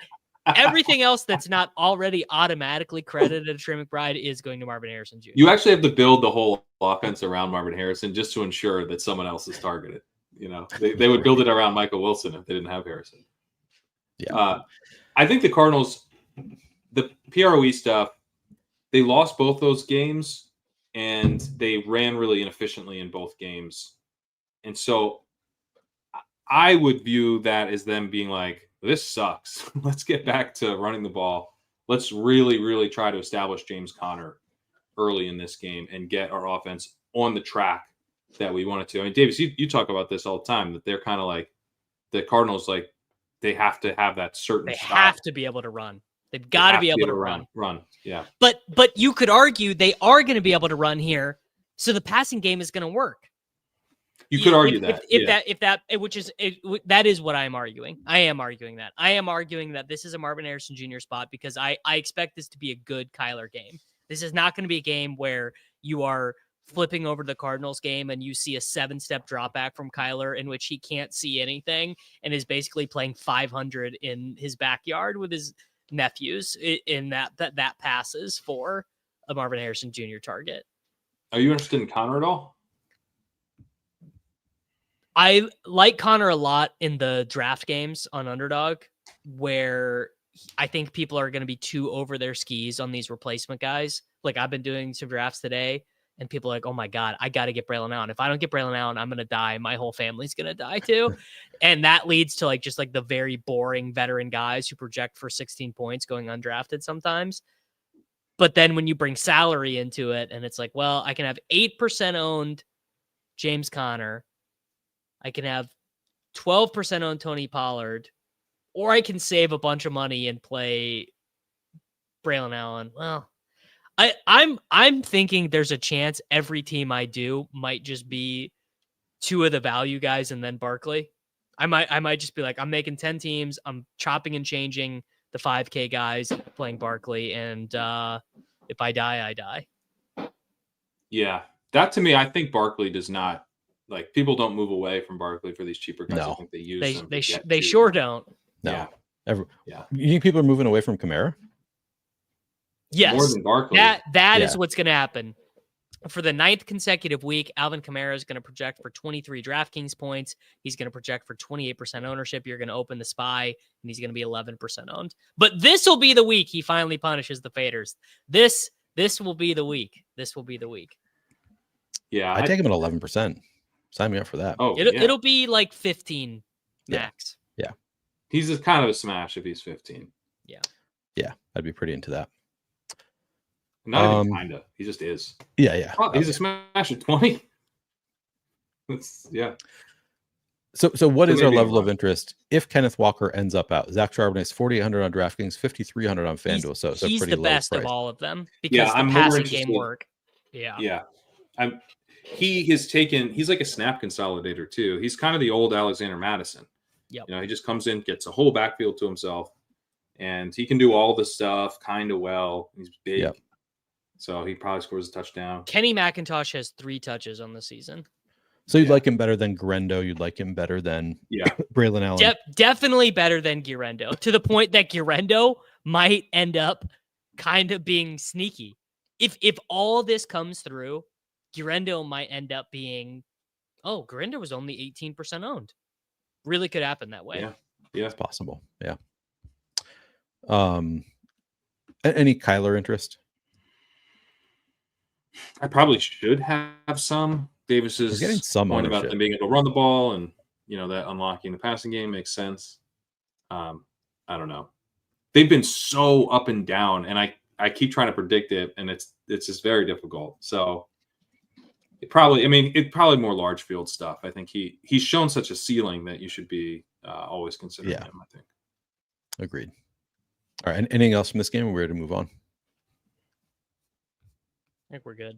everything else that's not already automatically credited to Trey McBride is going to Marvin Harrison Jr. You actually have to build the whole offense around Marvin Harrison just to ensure that someone else is targeted. They would build it around Michael Wilson if they didn't have Harrison. Yeah. I think the Cardinals, the PROE stuff, they lost both those games and they ran really inefficiently in both games. And so I would view that as them being like, this sucks. Let's get back to running the ball. Let's really, really try to establish James Conner early in this game and get our offense on the track that we wanted to. I mean, Davis, you talk about this all the time, that they're kind of like the Cardinals, like they have to have that certain They style. have to be able to run. They've got to be able to run. Yeah. But you could argue they are going to be able to run here, so the passing game is going to work. You could argue that. That is what I am arguing. I am arguing that. I am arguing that this is a Marvin Harrison Jr. spot because I expect this to be a good Kyler game. This is not going to be a game where you are flipping over to the Cardinals game and you see a 7-step drop back from Kyler in which he can't see anything and is basically playing 500 in his backyard with his nephews in that passes for a Marvin Harrison Jr. target. Are you interested in Conner at all? I like Conner a lot in the draft games on Underdog, where I think people are going to be too over their skis on these replacement guys. Like, I've been doing some drafts today, and people are like, oh my God, I got to get Braylon Allen. If I don't get Braylon Allen, I'm going to die. My whole family's going to die too. And that leads to just the very boring veteran guys who project for 16 points going undrafted sometimes. But then when you bring salary into it, and it's like, well, I can have 8% owned James Conner. I can have 12% owned Tony Pollard, or I can save a bunch of money and play Braylon Allen. Well, I'm thinking there's a chance every team I do might just be 2 of the value guys and then Barkley. I might just be like, I'm making 10 teams. I'm chopping and changing the 5K guys, playing Barkley, and if I die, I die. Yeah, that to me, I think Barkley does not. Like, people don't move away from Barkley for these cheaper guys. No. I think they use them. They sure don't. No. Yeah. You think people are moving away from Kamara? Yes. More than Barkley. That is what's going to happen. For the 9th consecutive week, Alvin Kamara is going to project for 23 DraftKings points. He's going to project for 28% ownership. You're going to open the SPY, and he's going to be 11% owned. But this will be the week he finally punishes the faders. This will be the week. This will be the week. Yeah. I take him at 11%. Sign me up for that. Oh, it'll be like 15 max. Yeah. He's kind of a smash if he's 15. Yeah. I'd be pretty into that. Not even kind of. He just is. Yeah. Oh, he's a smash at 20. Yeah. So what is our maybe I'm level of wrong. interest if Kenneth Walker ends up out? Zach Charbonnet's 4,800 on DraftKings, 5,300 on FanDuel. So it's a He's pretty the low best price. of all of them Yeah, because the I'm more passing game interested. work. Yeah. Yeah. He's like a snap consolidator too. He's kind of the old Alexander Madison. Yep. He just comes in, gets a whole backfield to himself, and he can do all the stuff kind of well. He's big. Yep. So he probably scores a touchdown. Kenny McIntosh has 3 touches on the season. So you'd like him better than Grendo. You'd like him better than Braylon Allen. Definitely better than Guerrero, to the point that Guerrero might end up kind of being sneaky. If all this comes through, Guerrero might end up being, Guerrero was only 18% owned. Really could happen that way. Yeah. It's possible. Yeah. Any Kyler interest? I probably should have some. Davis is getting some point about ownership. them being able to run the ball, and that unlocking the passing game makes sense. I don't know. They've been so up and down, and I keep trying to predict it, and it's just very difficult. So it's probably more large field stuff. I think he's shown such a ceiling that you should be always considering him, I think. Agreed. All right. Anything else from this game? We're ready to move on. I think we're good.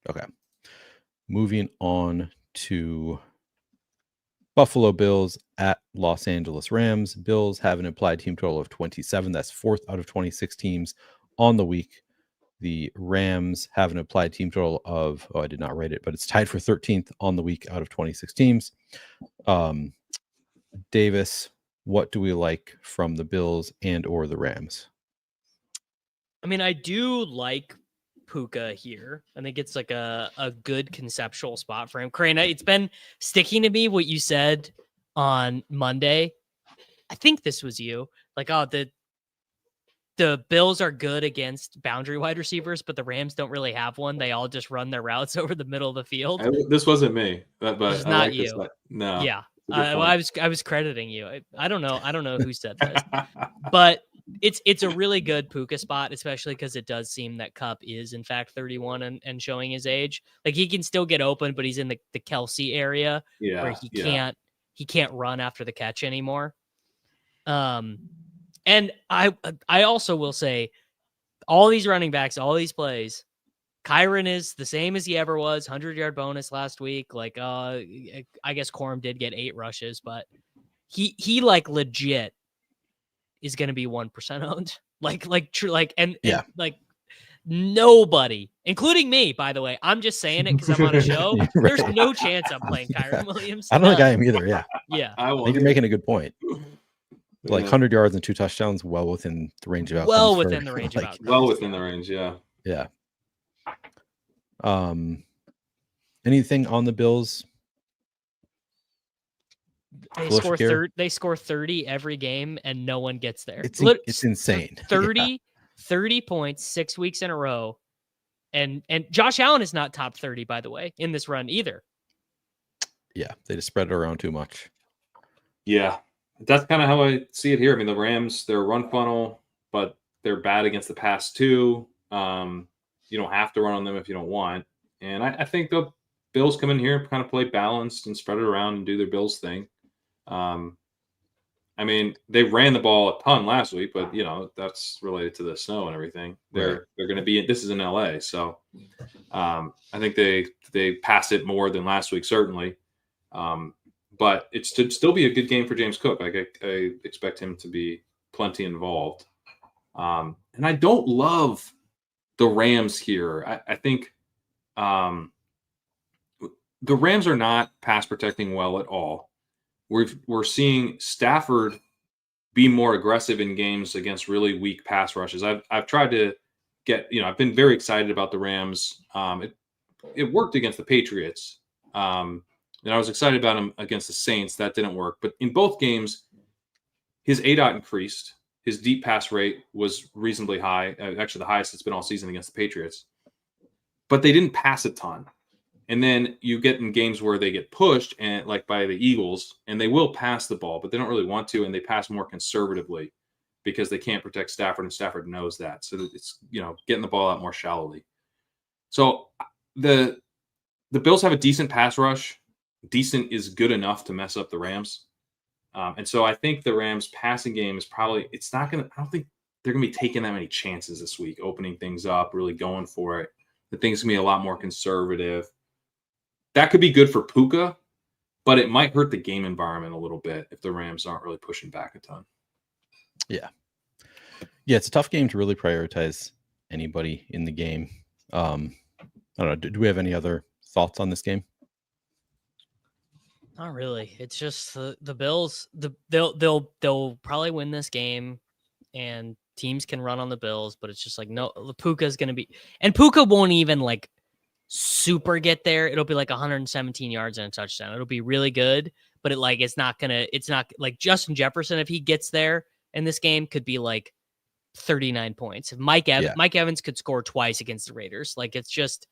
Okay. Moving on to Buffalo Bills at Los Angeles Rams. Bills have an implied team total of 27. That's 4th out of 26 teams on the week. The Rams have an implied team total of, I did not write it, but it's tied for 13th on the week out of 26 teams. Davis, what do we like from the Bills and or the Rams? I mean, I do like Puka here. I think it's like a good conceptual spot for him. Crane, it's been sticking to me what you said on Monday. I think this was you. Like, the Bills are good against boundary wide receivers, but the Rams don't really have one. They all just run their routes over the middle of the field. This wasn't me, but it's I not like you. This. No. Yeah. I was crediting you. I don't know who said this, but it's a really good Puka spot, especially because it does seem that Kupp is in fact 31 and showing his age. Like, he can still get open, but he's in the Kelsey area where he can't run after the catch anymore. And I also will say, all these running backs, all these plays, Kyron is the same as he ever was. 100-yard bonus last week. Like, I guess Corum did get 8 rushes, but he like legit is going to be 1% owned. Like nobody, including me, by the way. I'm just saying it because I'm on a show. Right. There's no chance I'm playing Kyron Williams. I don't think I am either. Yeah. Yeah. I think you're making a good point. Like 100 yards and 2 touchdowns, well within the range of outcomes. Well within the range of outcomes. Well within the range, yeah. Yeah. Anything on the Bills? They score 30 every game and no one gets there. It's insane. 30 points 6 weeks in a row. And Josh Allen is not top 30, by the way, in this run either. Yeah, they just spread it around too much. Yeah. That's kind of how I see it here. I mean, the Rams, they're a run funnel, but they're bad against the pass too. You don't have to run on them if you don't want. And I think the Bills come in here, kind of play balanced and spread it around and do their Bills thing. I mean, they ran the ball a ton last week, but that's related to the snow and everything. They're going to be. This is in LA, so I think they pass it more than last week, certainly. But it should still be a good game for James Cook. Like, I expect him to be plenty involved. And I don't love the Rams here. I think the Rams are not pass protecting well at all. We're seeing Stafford be more aggressive in games against really weak pass rushes. I've tried to get, I've been very excited about the Rams. It worked against the Patriots. And I was excited about him against the Saints. That didn't work. But in both games, his ADOT increased. His deep pass rate was reasonably high. Actually, the highest it's been all season against the Patriots. But they didn't pass a ton. And then you get in games where they get pushed, and like by the Eagles, and they will pass the ball, but they don't really want to, and they pass more conservatively because they can't protect Stafford, and Stafford knows that. So it's, getting the ball out more shallowly. So the Bills have a decent pass rush. decent is good enough to mess up the Rams. And so I think the Rams passing game is probably, I don't think they're going to be taking that many chances this week, opening things up, really going for it. The thing's going to be a lot more conservative. That could be good for Puka, but it might hurt the game environment a little bit if the Rams aren't really pushing back a ton. Yeah. Yeah, it's a tough game to really prioritize anybody in the game. I don't know. Do we have any other thoughts on this game? Not really. It's just the Bills. They'll probably win this game, and teams can run on the Bills. But it's just like no, Puka's gonna be, and Puka won't even like super get there. It'll be like 117 yards and a touchdown. It'll be really good, but it's not like Justin Jefferson, if he gets there in this game, could be like 39 points. If Mike Evans could score twice against the Raiders. Like, it's just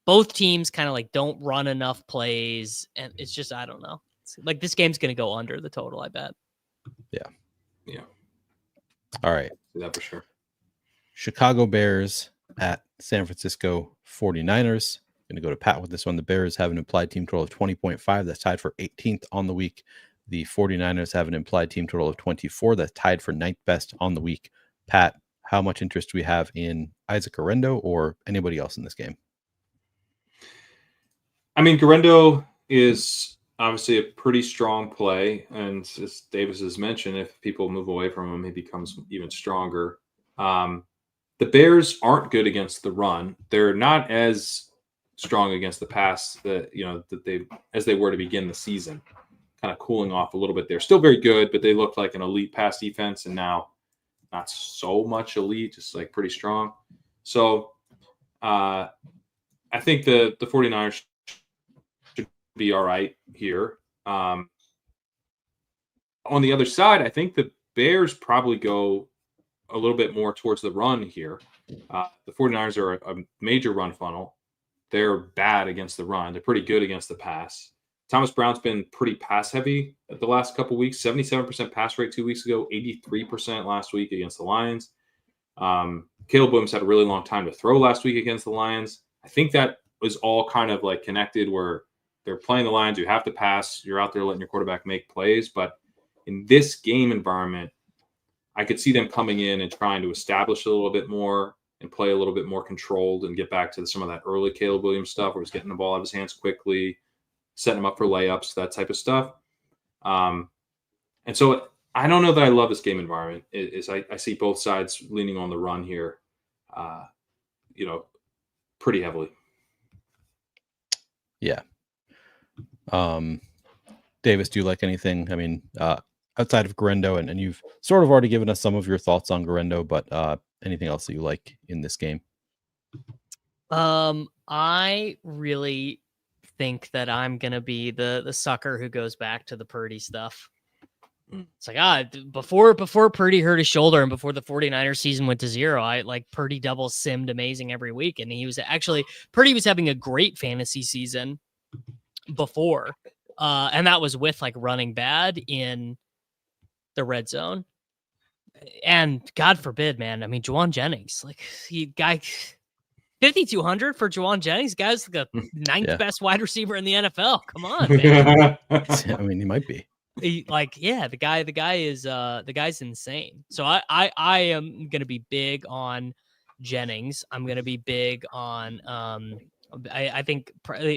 both teams kind of like don't run enough plays, and it's just, I don't know. It's like this game's going to go under the total, I bet. Yeah. All right. Do that for sure. Chicago Bears at San Francisco 49ers. Going to go to Pat with this one. The Bears have an implied team total of 20.5. That's tied for 18th on the week. The 49ers have an implied team total of 24. That's tied for 9th best on the week. Pat, how much interest do we have in Isaac Guerrero or anybody else in this game? I mean, Guerrero is obviously a pretty strong play. And as Davis has mentioned, if people move away from him, he becomes even stronger. The Bears aren't good against the run. They're not as strong against the pass as they were to begin the season. Kind of cooling off a little bit. They're still very good, but they look like an elite pass defense, and now not so much elite, just like pretty strong. So I think the 49ers should be all right here. On the other side, I think the Bears probably go a little bit more towards the run here. The 49ers are a major run funnel. They're bad against the run. They're pretty good against the pass. Thomas Brown's been pretty pass heavy at the last couple of weeks. 77% pass rate 2 weeks ago, 83% last week against the Lions. Caleb Williams had a really long time to throw last week against the Lions. I think that was all kind of like connected where they're playing the Lions. You have to pass. You're out there letting your quarterback make plays. But in this game environment, I could see them coming in and trying to establish a little bit more and play a little bit more controlled and get back to some of that early Caleb Williams stuff where he's getting the ball out of his hands quickly, setting him up for layups, that type of stuff. And so I don't know that I love this game environment. I see both sides leaning on the run here, pretty heavily. Yeah. Davis, do you like anything? I mean, outside of Guerrero, and you've sort of already given us some of your thoughts on Guerrero, but anything else that you like in this game? I really think that I'm gonna be the sucker who goes back to the Purdy stuff. It's like before Purdy hurt his shoulder and before the 49ers season went to 0, I like Purdy double simmed amazing every week, and Purdy was having a great fantasy season before, and that was with like running bad in the red zone. And God forbid, man. I mean, Juwan Jennings, like 5,200 for Juwan Jennings. Guy's like the 9th best wide receiver in the NFL. Come on, man. I mean, he might be. The guy's insane. So I am gonna be big on Jennings. I'm gonna be big on I think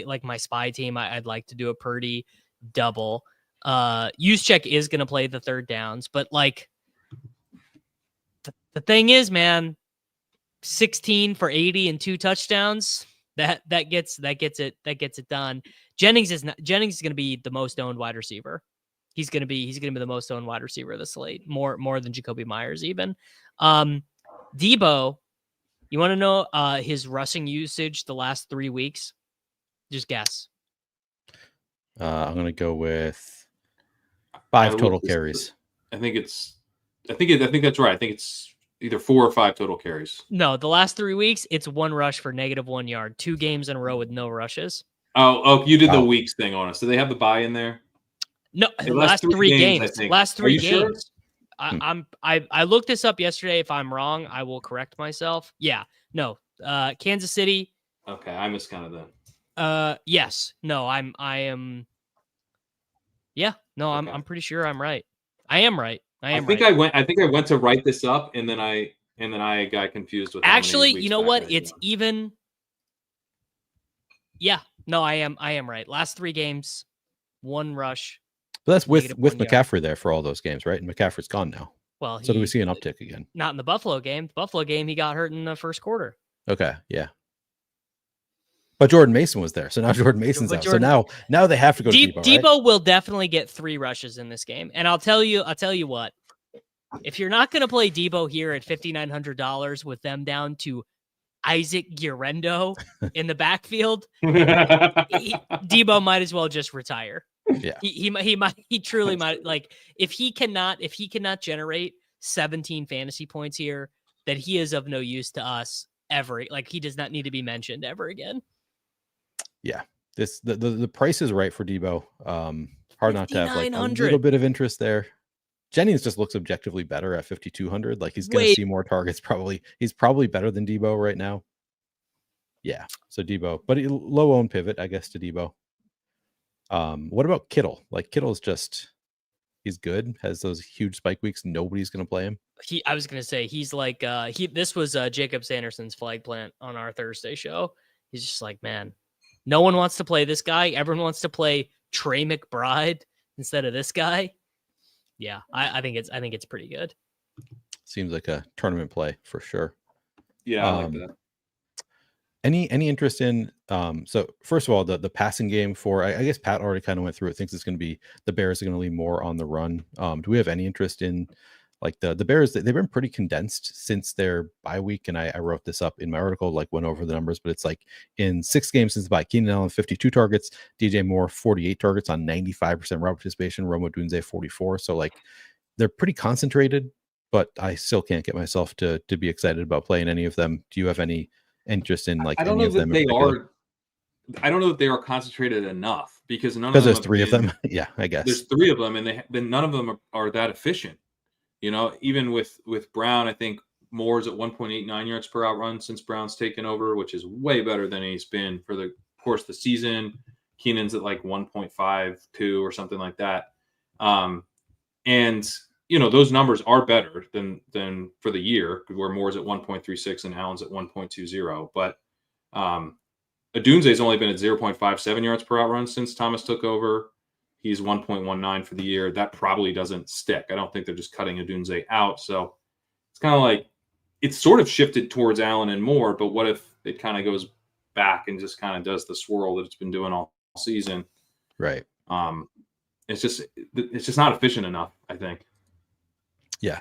like my spy team. I'd like to do a Purdy double. Juszczyk is gonna play the third downs, but like the thing is, man, 16 for 80 and 2 touchdowns. That gets it done. Jennings is going to be the most owned wide receiver. He's going to be the most owned wide receiver of the slate, more than Jacoby Myers even. Debo, you want to know his rushing usage the last 3 weeks? Just guess. I'm going to go with 5 total carries. I think that's right. I think it's either 4 or 5 total carries. No, the last 3 weeks, it's 1 rush for -1 yard. 2 games in a row with no rushes. Oh, you did the weeks thing on us. Do they have the buy in there? No, the last 3 games. Last 3 games. Sure? I looked this up yesterday. If I'm wrong, I will correct myself. Yeah. No. Kansas City. Okay, I miscounted that. Yes. No, I am Yeah. No, Okay. I'm pretty sure I'm right. I am right. I think I went to write this up, and then I got confused with. Actually, you know what? It's even. Yeah. No, I am right. Last 3 games, 1 rush. But that's with -1 yard. McCaffrey there for all those games, right? And McCaffrey's gone now. Well, so do we see an uptick again? Not in the Buffalo game. The Buffalo game, he got hurt in the first quarter. Okay, yeah. But Jordan Mason was there, so now Jordan Mason's out. So now they have to go to Debo. Debo right? will definitely get 3 rushes in this game, and I'll tell you what. If you're not going to play Debo here at $5,900 with them down to Isaac Guerrendo in the backfield, Debo might as well just retire. Yeah, he truly might. Like if he cannot generate 17 fantasy points here, then he is of no use to us ever. Like he does not need to be mentioned ever again. Yeah, the price is right for Debo. Hard not to have like a 5,900. little bit of interest there. Jennings just looks objectively better at 5,200. Like he's going to see more targets. He's probably better than Debo right now. Yeah, so Debo, but low owned pivot, I guess, to Debo. What about Kittle? Like Kittle's he's good. Has those huge spike weeks. Nobody's going to play him. I was going to say he's like this was Jacob Sanderson's flag plant on our Thursday show. He's just like, man, no one wants to play this guy. Everyone wants to play Trey McBride instead of this guy. Yeah, I think it's pretty good. Seems like a tournament play for sure. Yeah, I like that. Any interest in so first of all the passing game for I guess Pat already kind of went through it, thinks it's going to be the Bears are going to lean more on the run. Do we have any interest in like the Bears? They've been pretty condensed since their bye week, and I wrote this up in my article, like went over the numbers, but it's like in 6 games since the bye, Keenan Allen 52 targets, DJ Moore 48 targets on 95% route participation, Rome Odunze 44. So like they're pretty concentrated, but I still can't get myself to be excited about playing any of them. Do you have any interest in like any of them? I don't know that they are concentrated enough because there's 3 of them. Yeah, I guess there's 3 of them, and none of them are that efficient. You know, even with Brown, I think Moore's at 1.89 yards per out run since Brown's taken over, which is way better than he's been for the course of the season. Keenan's at like 1.52 or something like that. And you know, those numbers are better than for the year, where Moore's at 1.36 and Allen's at 1.20. But Odunze's only been at 0.57 yards per out run since Thomas took over. He's 1.19 for the year. That probably doesn't stick. I don't think they're just cutting Odunze out. So it's kind of like it's sort of shifted towards Allen and Moore, but what if it kind of goes back and just kind of does the swirl that it's been doing all season? Right. It's just not efficient enough, I think. Yeah.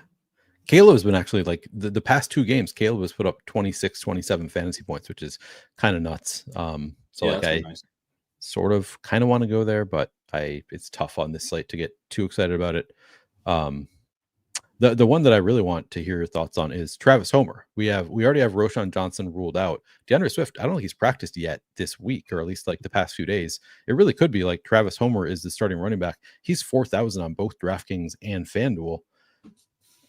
Caleb's been actually like the past 2 games, Caleb has put up 26, 27 fantasy points, which is kind of nuts. So yeah, like I sort of kind of want to go there, but it's tough on this slate to get too excited about it. The one that I really want to hear your thoughts on is Travis Homer. We already have Roschon Johnson ruled out. DeAndre Swift, I don't think he's practiced yet this week, or at least like the past few days. It really could be like Travis Homer is the starting running back. He's 4,000 on both DraftKings and FanDuel.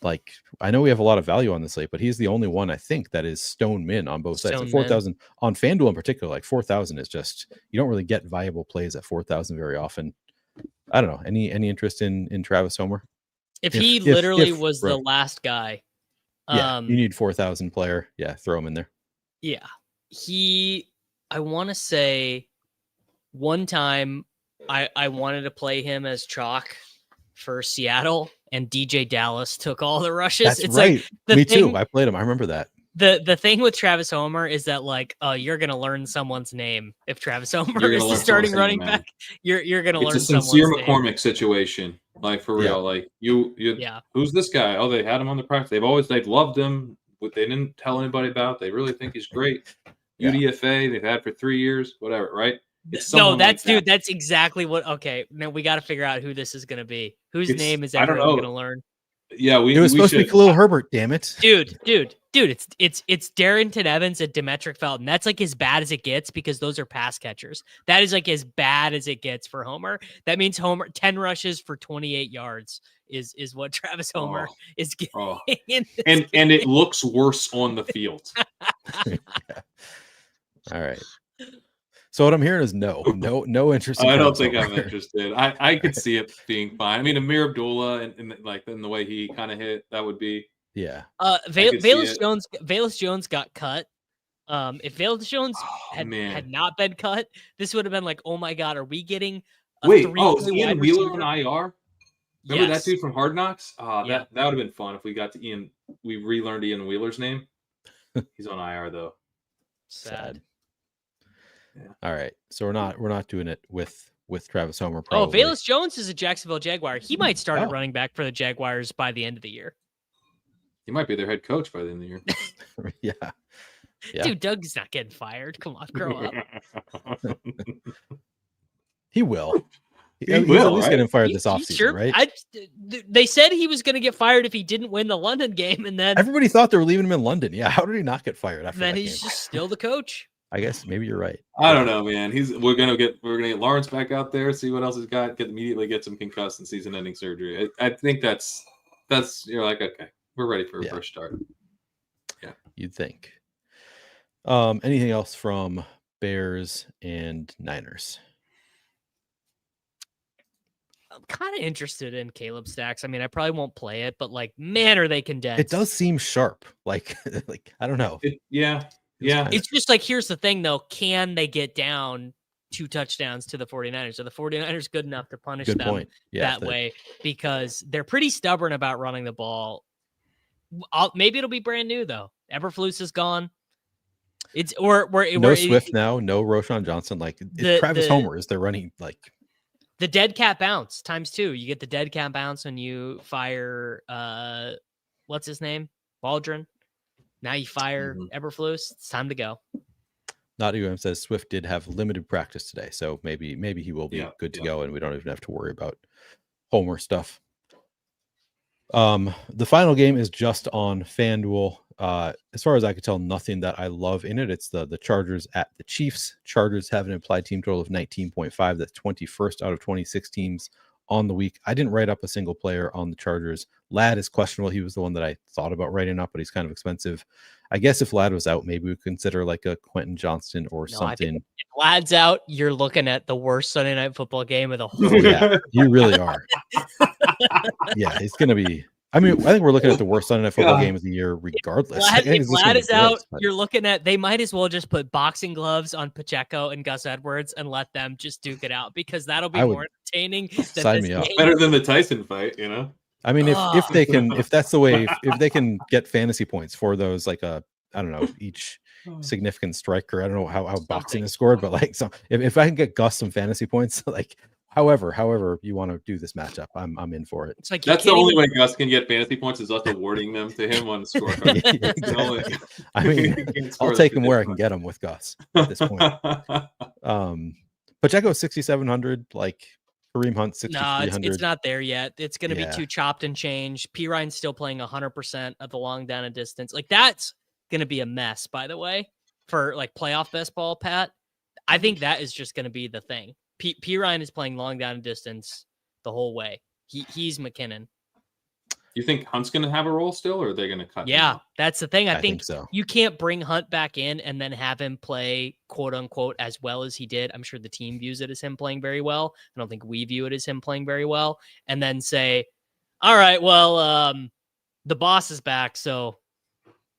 Like I know we have a lot of value on this slate, but he's the only one I think that is stone min on both sides. Like 4,000 on FanDuel in particular, like 4,000 is just, you don't really get viable plays at 4,000 very often. I don't know. Any interest in Travis Homer? If he literally was the last guy. Yeah, you need 4,000 player. Yeah, throw him in there. Yeah. I want to say one time I wanted to play him as chalk for Seattle, and DJ Dallas took all the rushes. That's right. Like Me too. I played him. I remember that. The thing with Travis Homer is that like, you're gonna learn someone's name if Travis Homer is the starting running back. You're gonna learn. It's a sincere McCormick situation, like for real. Like you. Who's this guy? Oh, they had him on the practice. They've loved him, but they didn't tell anybody about. They really think he's great. UDFA they've had for 3 years, whatever. Right? That's exactly what. Okay, now we got to figure out who this is gonna be. Whose name is everyone gonna learn? Yeah, it was supposed to be Khalil Herbert. Damn it, dude! It's Darrington Evans and Demetric Felton. That's like as bad as it gets because those are pass catchers. That is like as bad as it gets for Homer. That means Homer 10 rushes for 28 yards is what Travis Homer is getting. And it looks worse on the field. All right. So what I'm hearing is no interest. In I don't Travis think I'm Homer. interested. I could see it being fine. I mean, Amir Abdullah and like in the way he kind of hit, that would be. Yeah. Velus Jones got cut. If Velus Jones had not been cut, this would have been like, oh my god, are we getting a is three-play Ian wide Wheeler receiver? on IR? Remember that dude from Hard Knocks? Yeah. That would have been fun if we got to Ian. We relearned Ian Wheeler's name. He's on IR though. Sad. Yeah. All right. So we're not doing it with Travis Homer. Probably. Oh, Velus Jones is a Jacksonville Jaguar. He might start at running back for the Jaguars by the end of the year. He might be their head coach by the end of the year. Yeah. Dude, Doug's not getting fired. Come on, grow up. He will. He He's will, at least right? getting fired this offseason, sure? right? They said he was going to get fired if he didn't win the London game, and then Everybody thought they were leaving him in London. Yeah, how did he not get fired after then that he's game? just still the coach. I guess maybe you're right. I don't know, man. We're gonna get Lawrence back out there, see what else he's got, immediately get some concussed and season-ending surgery. I think that's you're like, okay, we're ready for a fresh start. Yeah, you'd think. Anything else from Bears and Niners? I'm kind of interested in Caleb Stacks. I mean, I probably won't play it, but like, man, are they condensed? It does seem sharp. Like I don't know. Yeah. It's just like, here's the thing though. Can they get down 2 touchdowns to the 49ers? Are the 49ers good enough to punish them that way? Because they're pretty stubborn about running the ball. Maybe it'll be brand new though. Eberflus is gone. It's no Swift now, no Roshan Johnson. Like Travis Homer is they're running like the dead cat bounce ×2. You get the dead cat bounce when you fire what's his name? Waldron. Now you fire Eberflus. It's time to go. Not UM says Swift did have limited practice today, so maybe he will be good to go, and we don't even have to worry about Homer stuff. The final game is just on FanDuel. As far as I could tell, nothing that I love in it. It's the Chargers at the Chiefs. Chargers have an implied team total of 19.5. That's 21st out of 26 teams on the week. I didn't write up a single player on the Chargers. Ladd is questionable. He was the one that I thought about writing up, but he's kind of expensive. I guess if Ladd was out, maybe we consider like a Quentin Johnston or something. If Ladd's out, you're looking at the worst Sunday night football game of the whole year. Yeah, you really are. Yeah, it's going to be. I mean, I think we're looking at the worst Sunday night football game of the year, regardless. If Ladd is out, you're looking at. They might as well just put boxing gloves on Pacheco and Gus Edwards and let them just duke it out, because that'll be more entertaining. Sign me up. Better than the Tyson fight, you know. I mean, if they can, if that's the way, if they can get fantasy points for those, like I don't know, each significant striker. I don't know how boxing is scored, but like, so if I can get Gus some fantasy points, like. However you want to do this matchup, I'm in for it. It's like that's the only way Gus can get fantasy points is us awarding them to him on the scorecard. Exactly. I mean, I'll take him where I can get him with Gus at this point. Pacheco 6,700, like Kareem Hunt 6,300. No, it's not there yet. It's going to be too chopped and changed. P. Ryan's still playing 100% of the long down and distance. Like that's going to be a mess, by the way, for like playoff best ball, Pat. I think that is just going to be the thing. P. Ryan is playing long down and distance the whole way. He's McKinnon. You think Hunt's going to have a role still, or are they going to cut him out? That's the thing. I think so. You can't bring Hunt back in and then have him play quote unquote as well as he did. I'm sure the team views it as him playing very well. I don't think we view it as him playing very well. And then say, all right, well, the boss is back, so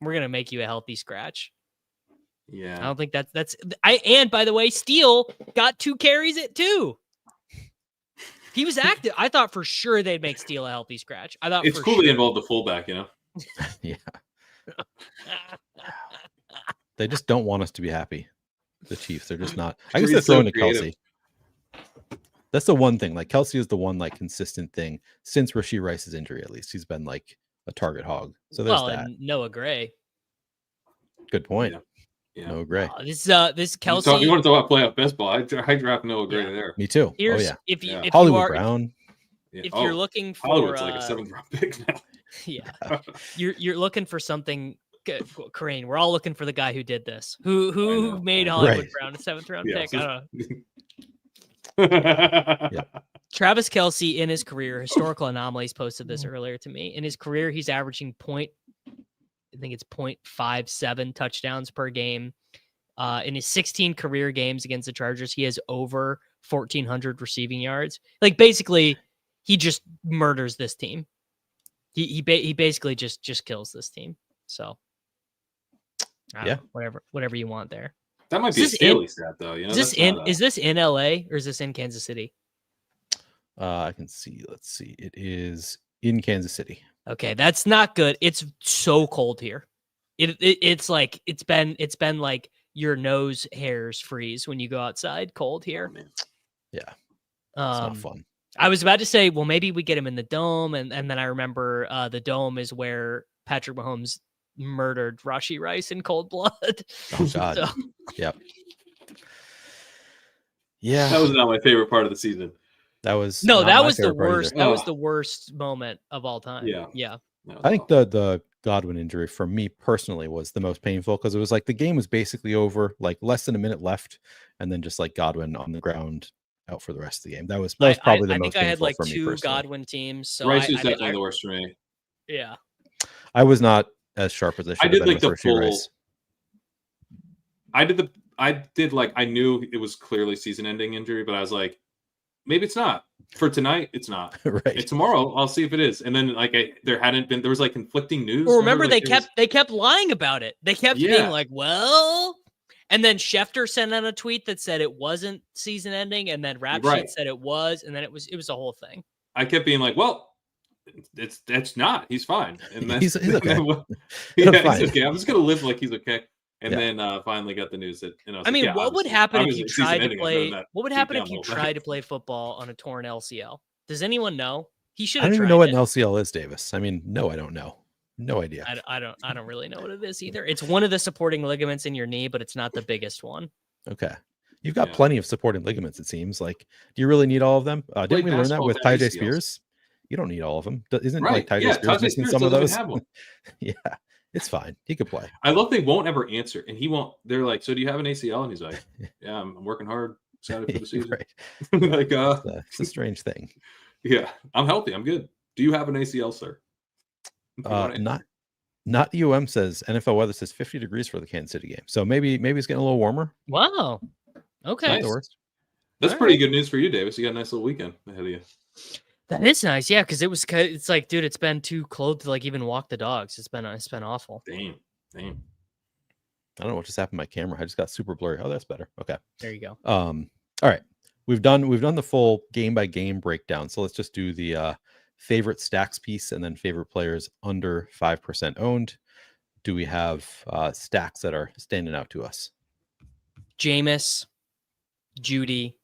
we're going to make you a healthy scratch. Yeah. I don't think and by the way, Steele got 2 carries it too. He was active. I thought for sure they'd make Steele a healthy scratch. I thought it's cool to involve the fullback, you know? Yeah. They just don't want us to be happy. The Chiefs, they're just not. I guess they're throwing to Kelsey. That's the one thing. Like Kelsey is the one like consistent thing since Rashee Rice's injury. At least he's been like a target hog. So there's that. And Noah Gray. Good point. Yeah. Noah Gray. This Kelsey. You want to talk about playoff best ball? I draft Noah Gray there. Me too. If Hollywood Brown. If you're looking for Hollywood's like a 7th round pick now. Yeah. You're looking for something. Crane, we're all looking for the guy who did this. Who made Hollywood Brown a 7th round pick? I don't know. Travis Kelce in his career, Historical Anomalies posted this earlier to me. In his career, he's averaging I think it's 0.57 touchdowns per game. In his 16 career games against the Chargers, he has over 1,400 receiving yards. Like basically, he just murders this team. He basically just kills this team. So, whatever you want there. That might be a Staley stat, though. You know, is this in LA or is this in Kansas City? I can see. Let's see. It is in Kansas City. Okay, that's not good. It's so cold here. It's like it's been like your nose hairs freeze when you go outside. Cold here. Oh, yeah, it's not fun. I was about to say, well, maybe we get him in the dome, and then I remember the dome is where Patrick Mahomes murdered Rashee Rice in cold blood. Oh God. So. Yep. Yeah. That was not my favorite part of the season. That was that was the worst. That was the worst moment of all time. Yeah. I think the Godwin injury for me personally was the most painful because it was like the game was basically over, like less than a minute left, and then just like Godwin on the ground out for the rest of the game. That was probably the most painful. I think I had like 2 Godwin teams. So Rice was definitely the worst for me. Yeah. I was not as sharp as I should have been. I did like the full. Rice. I knew it was clearly season-ending injury, but I was like, maybe it's not. For tonight, it's not. Right. And tomorrow, I'll see if it is. And then there was like conflicting news. Well, remember they kept lying about it. They kept being like, well, and then Schefter sent out a tweet that said it wasn't season-ending, and then Rap Sheet said it was, and then it was a whole thing. I kept being like, well, that's not. He's fine. And then he's okay. Fine. He's okay. I'm just gonna live like he's okay. And then finally got the news that what would happen if you tried to play? What would happen if you tried to play football on a torn LCL? Does anyone know? He should. I don't even know what an LCL is, Davis. I mean, no, I don't know. No idea. I don't really know what it is either. It's one of the supporting ligaments in your knee, but it's not the biggest one. Okay. You've got plenty of supporting ligaments, it seems. Like, do you really need all of them? Didn't we learn that with Tyjae Spears? You don't need all of them. Isn't like Tyjae Spears missing some of those? Yeah. It's fine. He could play. I love they won't ever answer, and he won't. They're like, "So do you have an ACL?" And he's like, "Yeah, I'm working hard. Excited for the season." Right. Like, it's a strange thing. Yeah, I'm healthy. I'm good. Do you have an ACL, sir? Not UM says NFL weather says 50 degrees for the Kansas City game. So maybe it's getting a little warmer. Wow. Okay. Not the worst. That's pretty good news for you, Davis. You got a nice little weekend ahead of you. That is nice, yeah, because it's like, dude, it's been too cold to like even walk the dogs. It's been awful. Damn. I don't know what just happened to my camera. I just got super blurry. Oh, that's better. Okay. There you go. All right. We've done the full game by game breakdown. So let's just do the favorite stacks piece and then favorite players under 5% owned. Do we have stacks that are standing out to us? Jameis, Judy,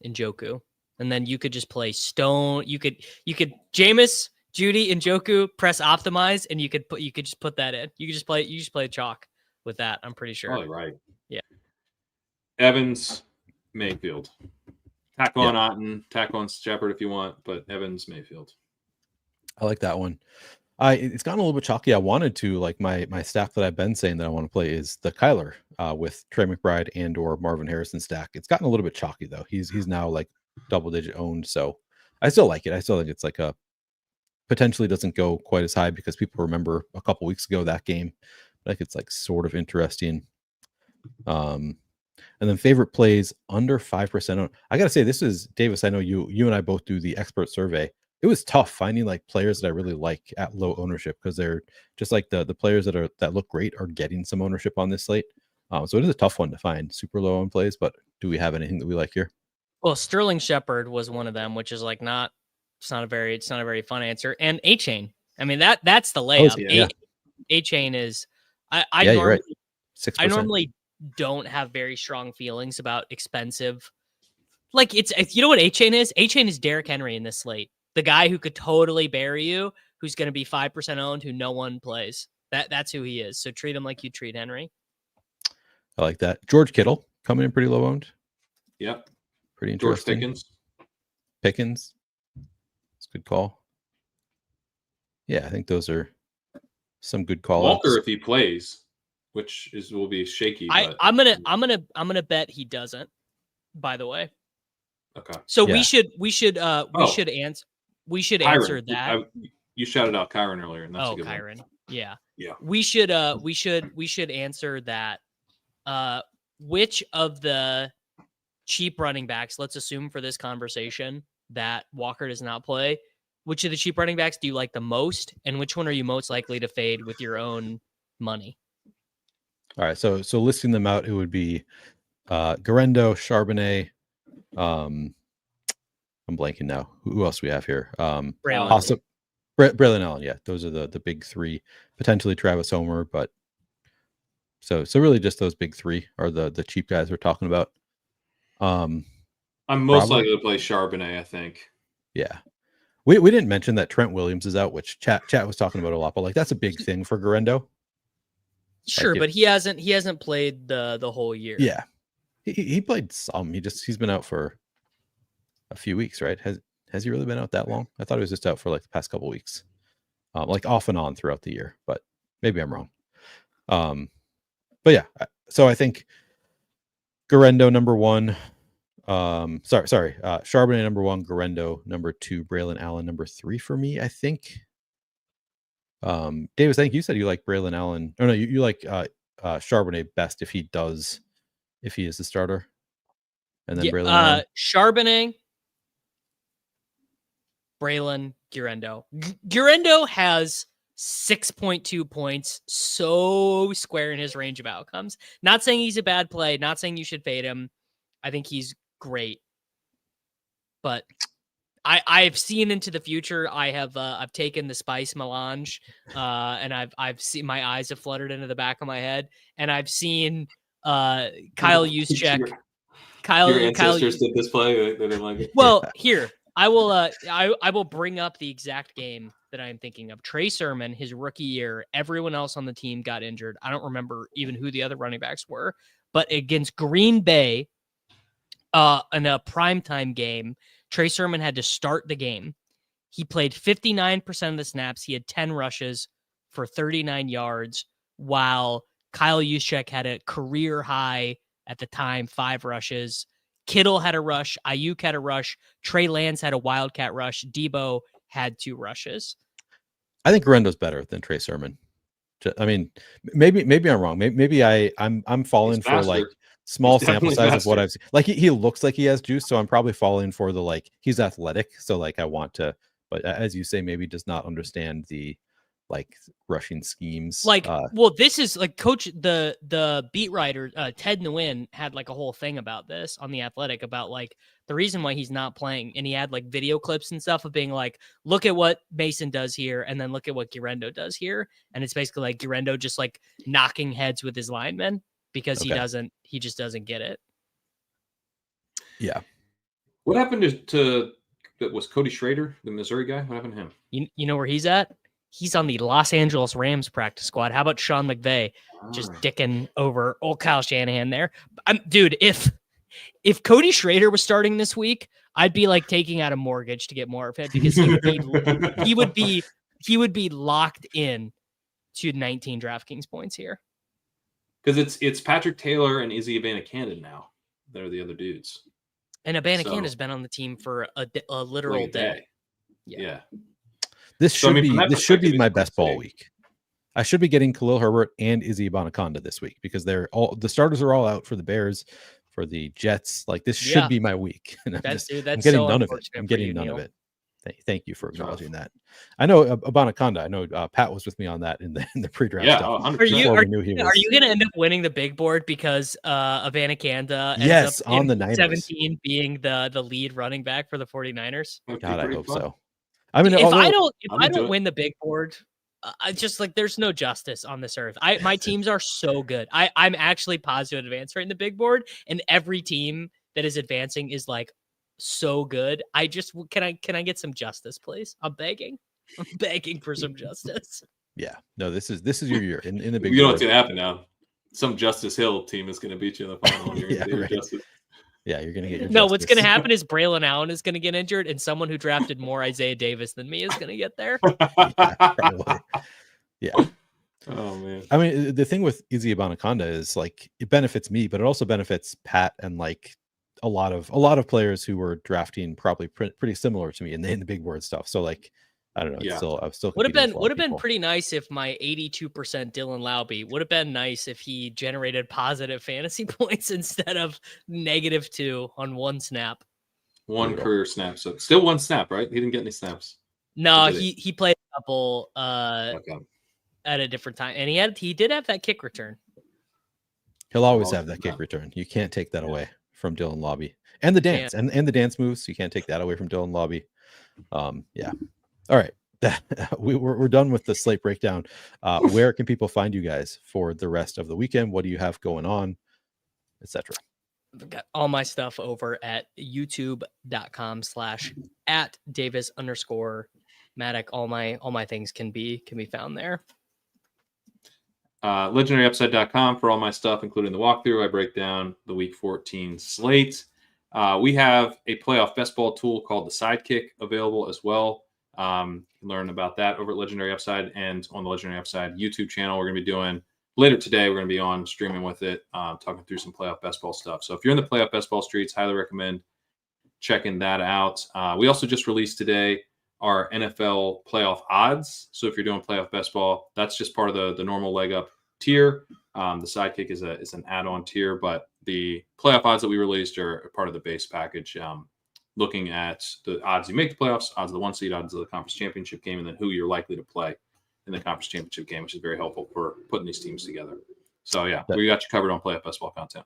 and Njoku. And then you could just play Stone. You could Jameis, Judy, and Njoku, press optimize, and you could just put that in. You just play chalk with that. I'm pretty sure. Probably right. Yeah. Evans, Mayfield. Tack on Otten, tack on Shepard if you want, but Evans, Mayfield. I like that one. It's gotten a little bit chalky. I wanted to, like, my stack that I've been saying that I want to play is the Kyler with Trey McBride and or Marvin Harrison stack. It's gotten a little bit chalky though. He's now like double digit owned, so I still like it. I still think it's like a potentially doesn't go quite as high because people remember a couple weeks ago that game. Like it's like sort of interesting. And then favorite plays under 5% owned. I gotta say, this is Davis. I know you and I both do the expert survey. It was tough finding like players that I really like at low ownership because they're just like the players that look great are getting some ownership on this slate. So it is a tough one to find super low on plays. But do we have anything that we like here? Well, Sterling Shepard was one of them, which is like it's not a very fun answer. And A-Chain. I mean, that's the layup. A-Chain is you're right. 6%. I normally don't have very strong feelings about expensive. Like you know what A-Chain is? A-Chain is Derrick Henry in this slate. The guy who could totally bury you, who's going to be 5% owned, who no one plays. That's who he is. So treat him like you treat Henry. I like that. George Kittle coming in pretty low owned. Yep. Pretty interesting. George Pickens. It's a good call. Yeah, I think those are some good calls. Walker, if he plays, which will be shaky. I'm gonna bet he doesn't. By the way. Okay. So we should answer that. You shouted out Kyron earlier, and that's a good Kyron. one. Yeah. Yeah. We should answer that which of the cheap running backs, let's assume for this conversation that Walker does not play, which of the cheap running backs do you like the most, and which one are you most likely to fade with your own money? All right, so listing them out, it would be Garendo, Charbonnet. I'm blanking now. Who else we have here? Braylon. Braylon Allen. Yeah, those are the big three. Potentially Travis Homer, but so really just those big three are the cheap guys we're talking about. I'm most likely to play Charbonnet, I think. Yeah. We didn't mention that Trent Williams is out, which chat was talking about a lot, but like that's a big thing for Garendo. Sure, but he hasn't played the whole year. Yeah. He played some. He's been out for a few weeks, right? Has he really been out that long? I thought he was just out for like the past couple weeks. Like off and on throughout the year, but maybe I'm wrong. But yeah, so I think Garendo number 1. Charbonnet number 1, Garendo number 2, Braylon Allen number 3 for me, I think. Davis, I think you said you like Braylon Allen. Oh no, you like Charbonnet best if he is the starter. And then Braylon Allen. Charbonnet, Braylon, Garendo. Garendo has 6.2 points, so square in his range of outcomes. Not saying he's a bad play, not saying you should fade him. I think he's great. But I've seen into the future. I've taken the spice melange, and I've seen, my eyes have fluttered into the back of my head, and I've seen Kyle Juszczyk. Your ancestors did this play. They didn't like it. Well, here I will bring up the exact game that I'm thinking of. Trey Sermon, his rookie year, everyone else on the team got injured. I don't remember even who the other running backs were, but against Green Bay, in a primetime game, Trey Sermon had to start the game. He played 59% of the snaps. He had 10 rushes for 39 yards, while Kyle Juszczyk had a career high at the time, 5 rushes. Kittle had a rush. Ayuk had a rush. Trey Lance had a wildcat rush. Debo had 2 rushes. I think Garendo's better than Trey Sermon. I mean, maybe I'm wrong. Maybe I'm falling for like small sample size of what I've seen. Like he looks like he has juice, so I'm probably falling for the like he's athletic. So like I want to, but as you say, maybe does not understand the like rushing schemes. Like, well, this is like coach the beat writer Ted Nguyen had like a whole thing about this on The Athletic about like the reason why he's not playing, and he had like video clips and stuff of being like, look at what Mason does here, and then look at what Garendo does here, and it's basically like Garendo just like knocking heads with his linemen because he just doesn't get it. Yeah. What happened to was Cody Schrader, the Missouri guy? What happened to him? You know where he's at? He's on the Los Angeles Rams practice squad. How about Sean McVay just dicking over old Kyle Shanahan there? Dude, if Cody Schrader was starting this week, I'd be like taking out a mortgage to get more of him because he would be locked in to 19 DraftKings points here. Because it's Patrick Taylor and Izzy Abanikanda now. They're the other dudes. And Abanikanda's been on the team for a literal like a day. Yeah. This should be my best ball week. I should be getting Khalil Herbert and Izzy Abanikanda this week because the starters are all out for the Bears, for the Jets. Like this should be my week. And I'm getting so none of it. I'm getting none of it. Thank you for acknowledging that. I know Abanikanda. I know Pat was with me on that in the pre-draft stuff. Are you going to end up winning the big board because Abanikanda ends up on the Niners 17 being the lead running back for the 49ers? God, I hope so. I mean, if I don't win the big board, I just like there's no justice on this earth. My teams are so good. I'm actually positive advance rate in the big board, and every team that is advancing is like so good. I just can I get some justice, please? I'm begging for some justice. Yeah, no, this is your year in the big. You know what's gonna happen now? Some Justice Hill team is gonna beat you in the final. You're gonna get justice. Yeah, you're gonna get your no. What's gonna happen is Braylon Allen is gonna get injured, and someone who drafted more Isaiah Davis than me is gonna get there. Probably. Yeah. Oh man. I mean, the thing with Izzy Abanikanda is like it benefits me, but it also benefits Pat and like a lot of players who were drafting probably pretty similar to me in the big board stuff. So like I don't know. It's Yeah. I'm still Would have competing with a lot of been people. pretty nice if my 82% Dylan Laube would have been nice if he generated positive fantasy points instead of -2 on one snap. One Brutal. career snap. So still one snap, right? He didn't get any snaps. No, Or did he played a couple Okay. at a different time, and he did have that kick return. He'll always I'll have that do kick that. return. You can't take that away from Dylan Laube. And the dance and the dance moves. You can't take that away from Dylan Laube. Yeah. All right. We're done with the slate breakdown. Where can people find you guys for the rest of the weekend? What do you have going on, etc.? I've got all my stuff over at youtube.com/@Davis_Maddock. All my things can be found there. LegendaryUpside.com for all my stuff, including the walkthrough. I break down the Week 14 slate. We have a playoff best ball tool called the Sidekick available as well. You can learn about that over at Legendary Upside and on the Legendary Upside YouTube channel. We're going to be doing later today. We're going to be on streaming with it, talking through some playoff best ball stuff. So if you're in the playoff best ball streets, highly recommend checking that out. We also just released today our NFL playoff odds. So if you're doing playoff best ball, that's just part of the normal leg up tier. The Sidekick is an add-on tier, but the playoff odds that we released are part of the base package. Looking at the odds you make the playoffs, odds of the 1 seed, odds of the conference championship game, and then who you're likely to play in the conference championship game, which is very helpful for putting these teams together. So yeah, we got you covered on playoff best ball content.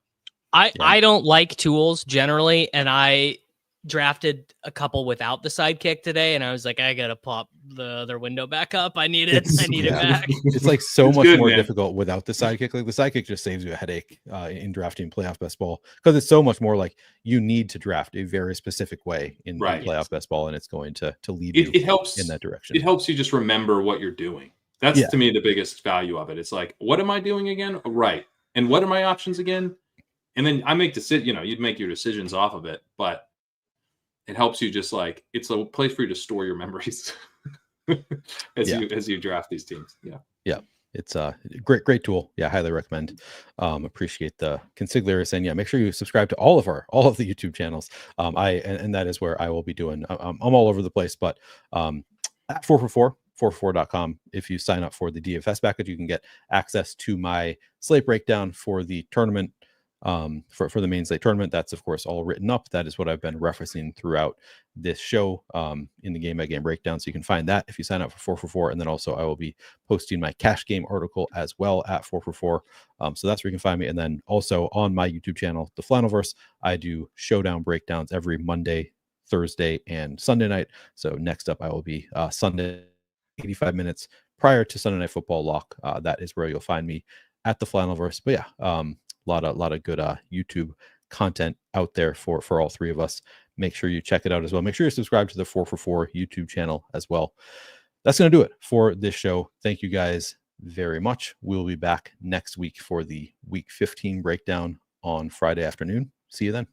I don't like tools generally, and I drafted a couple without the Sidekick today, and I was like, I gotta pop the other window back up. I need it back. It's like so It's much good, more man. difficult without the Sidekick. Like the Sidekick just saves you a headache in drafting playoff best ball, because it's so much more like you need to draft a very specific way in playoff best ball, and it's going to lead you it helps in that direction. It helps you just remember what you're doing. That's to me the biggest value of it. It's like, what am I doing again? Right. And what are my options again? And then I make you'd make your decisions off of it, but it helps you just like, it's a place for you to store your memories as you draft these teams. Yeah. It's a great tool. Yeah, highly recommend. Appreciate the consigliere, and make sure you subscribe to all of the YouTube channels. And that is where I will be doing. I'm all over the place, but at 444.com, if you sign up for the DFS package, you can get access to my slate breakdown for the tournament. For the main slate tournament, that's of course all written up. That is what I've been referencing throughout this show in the game by game breakdown. So you can find that if you sign up for 444, and then also I will be posting my cash game article as well at 444. So that's where you can find me. And then also on my YouTube channel, the Flannelverse, I do showdown breakdowns every Monday, Thursday, and Sunday night. So next up, I will be Sunday, 85 minutes prior to Sunday Night Football lock. That is where you'll find me at the Flannelverse. But yeah, lot of good YouTube content out there for all three of us. Make sure you check it out as well. Make sure you subscribe to the 444 YouTube channel as well. That's going to do it for this show. Thank you guys very much. We'll be back next week for the Week 15 breakdown on Friday afternoon. See you then.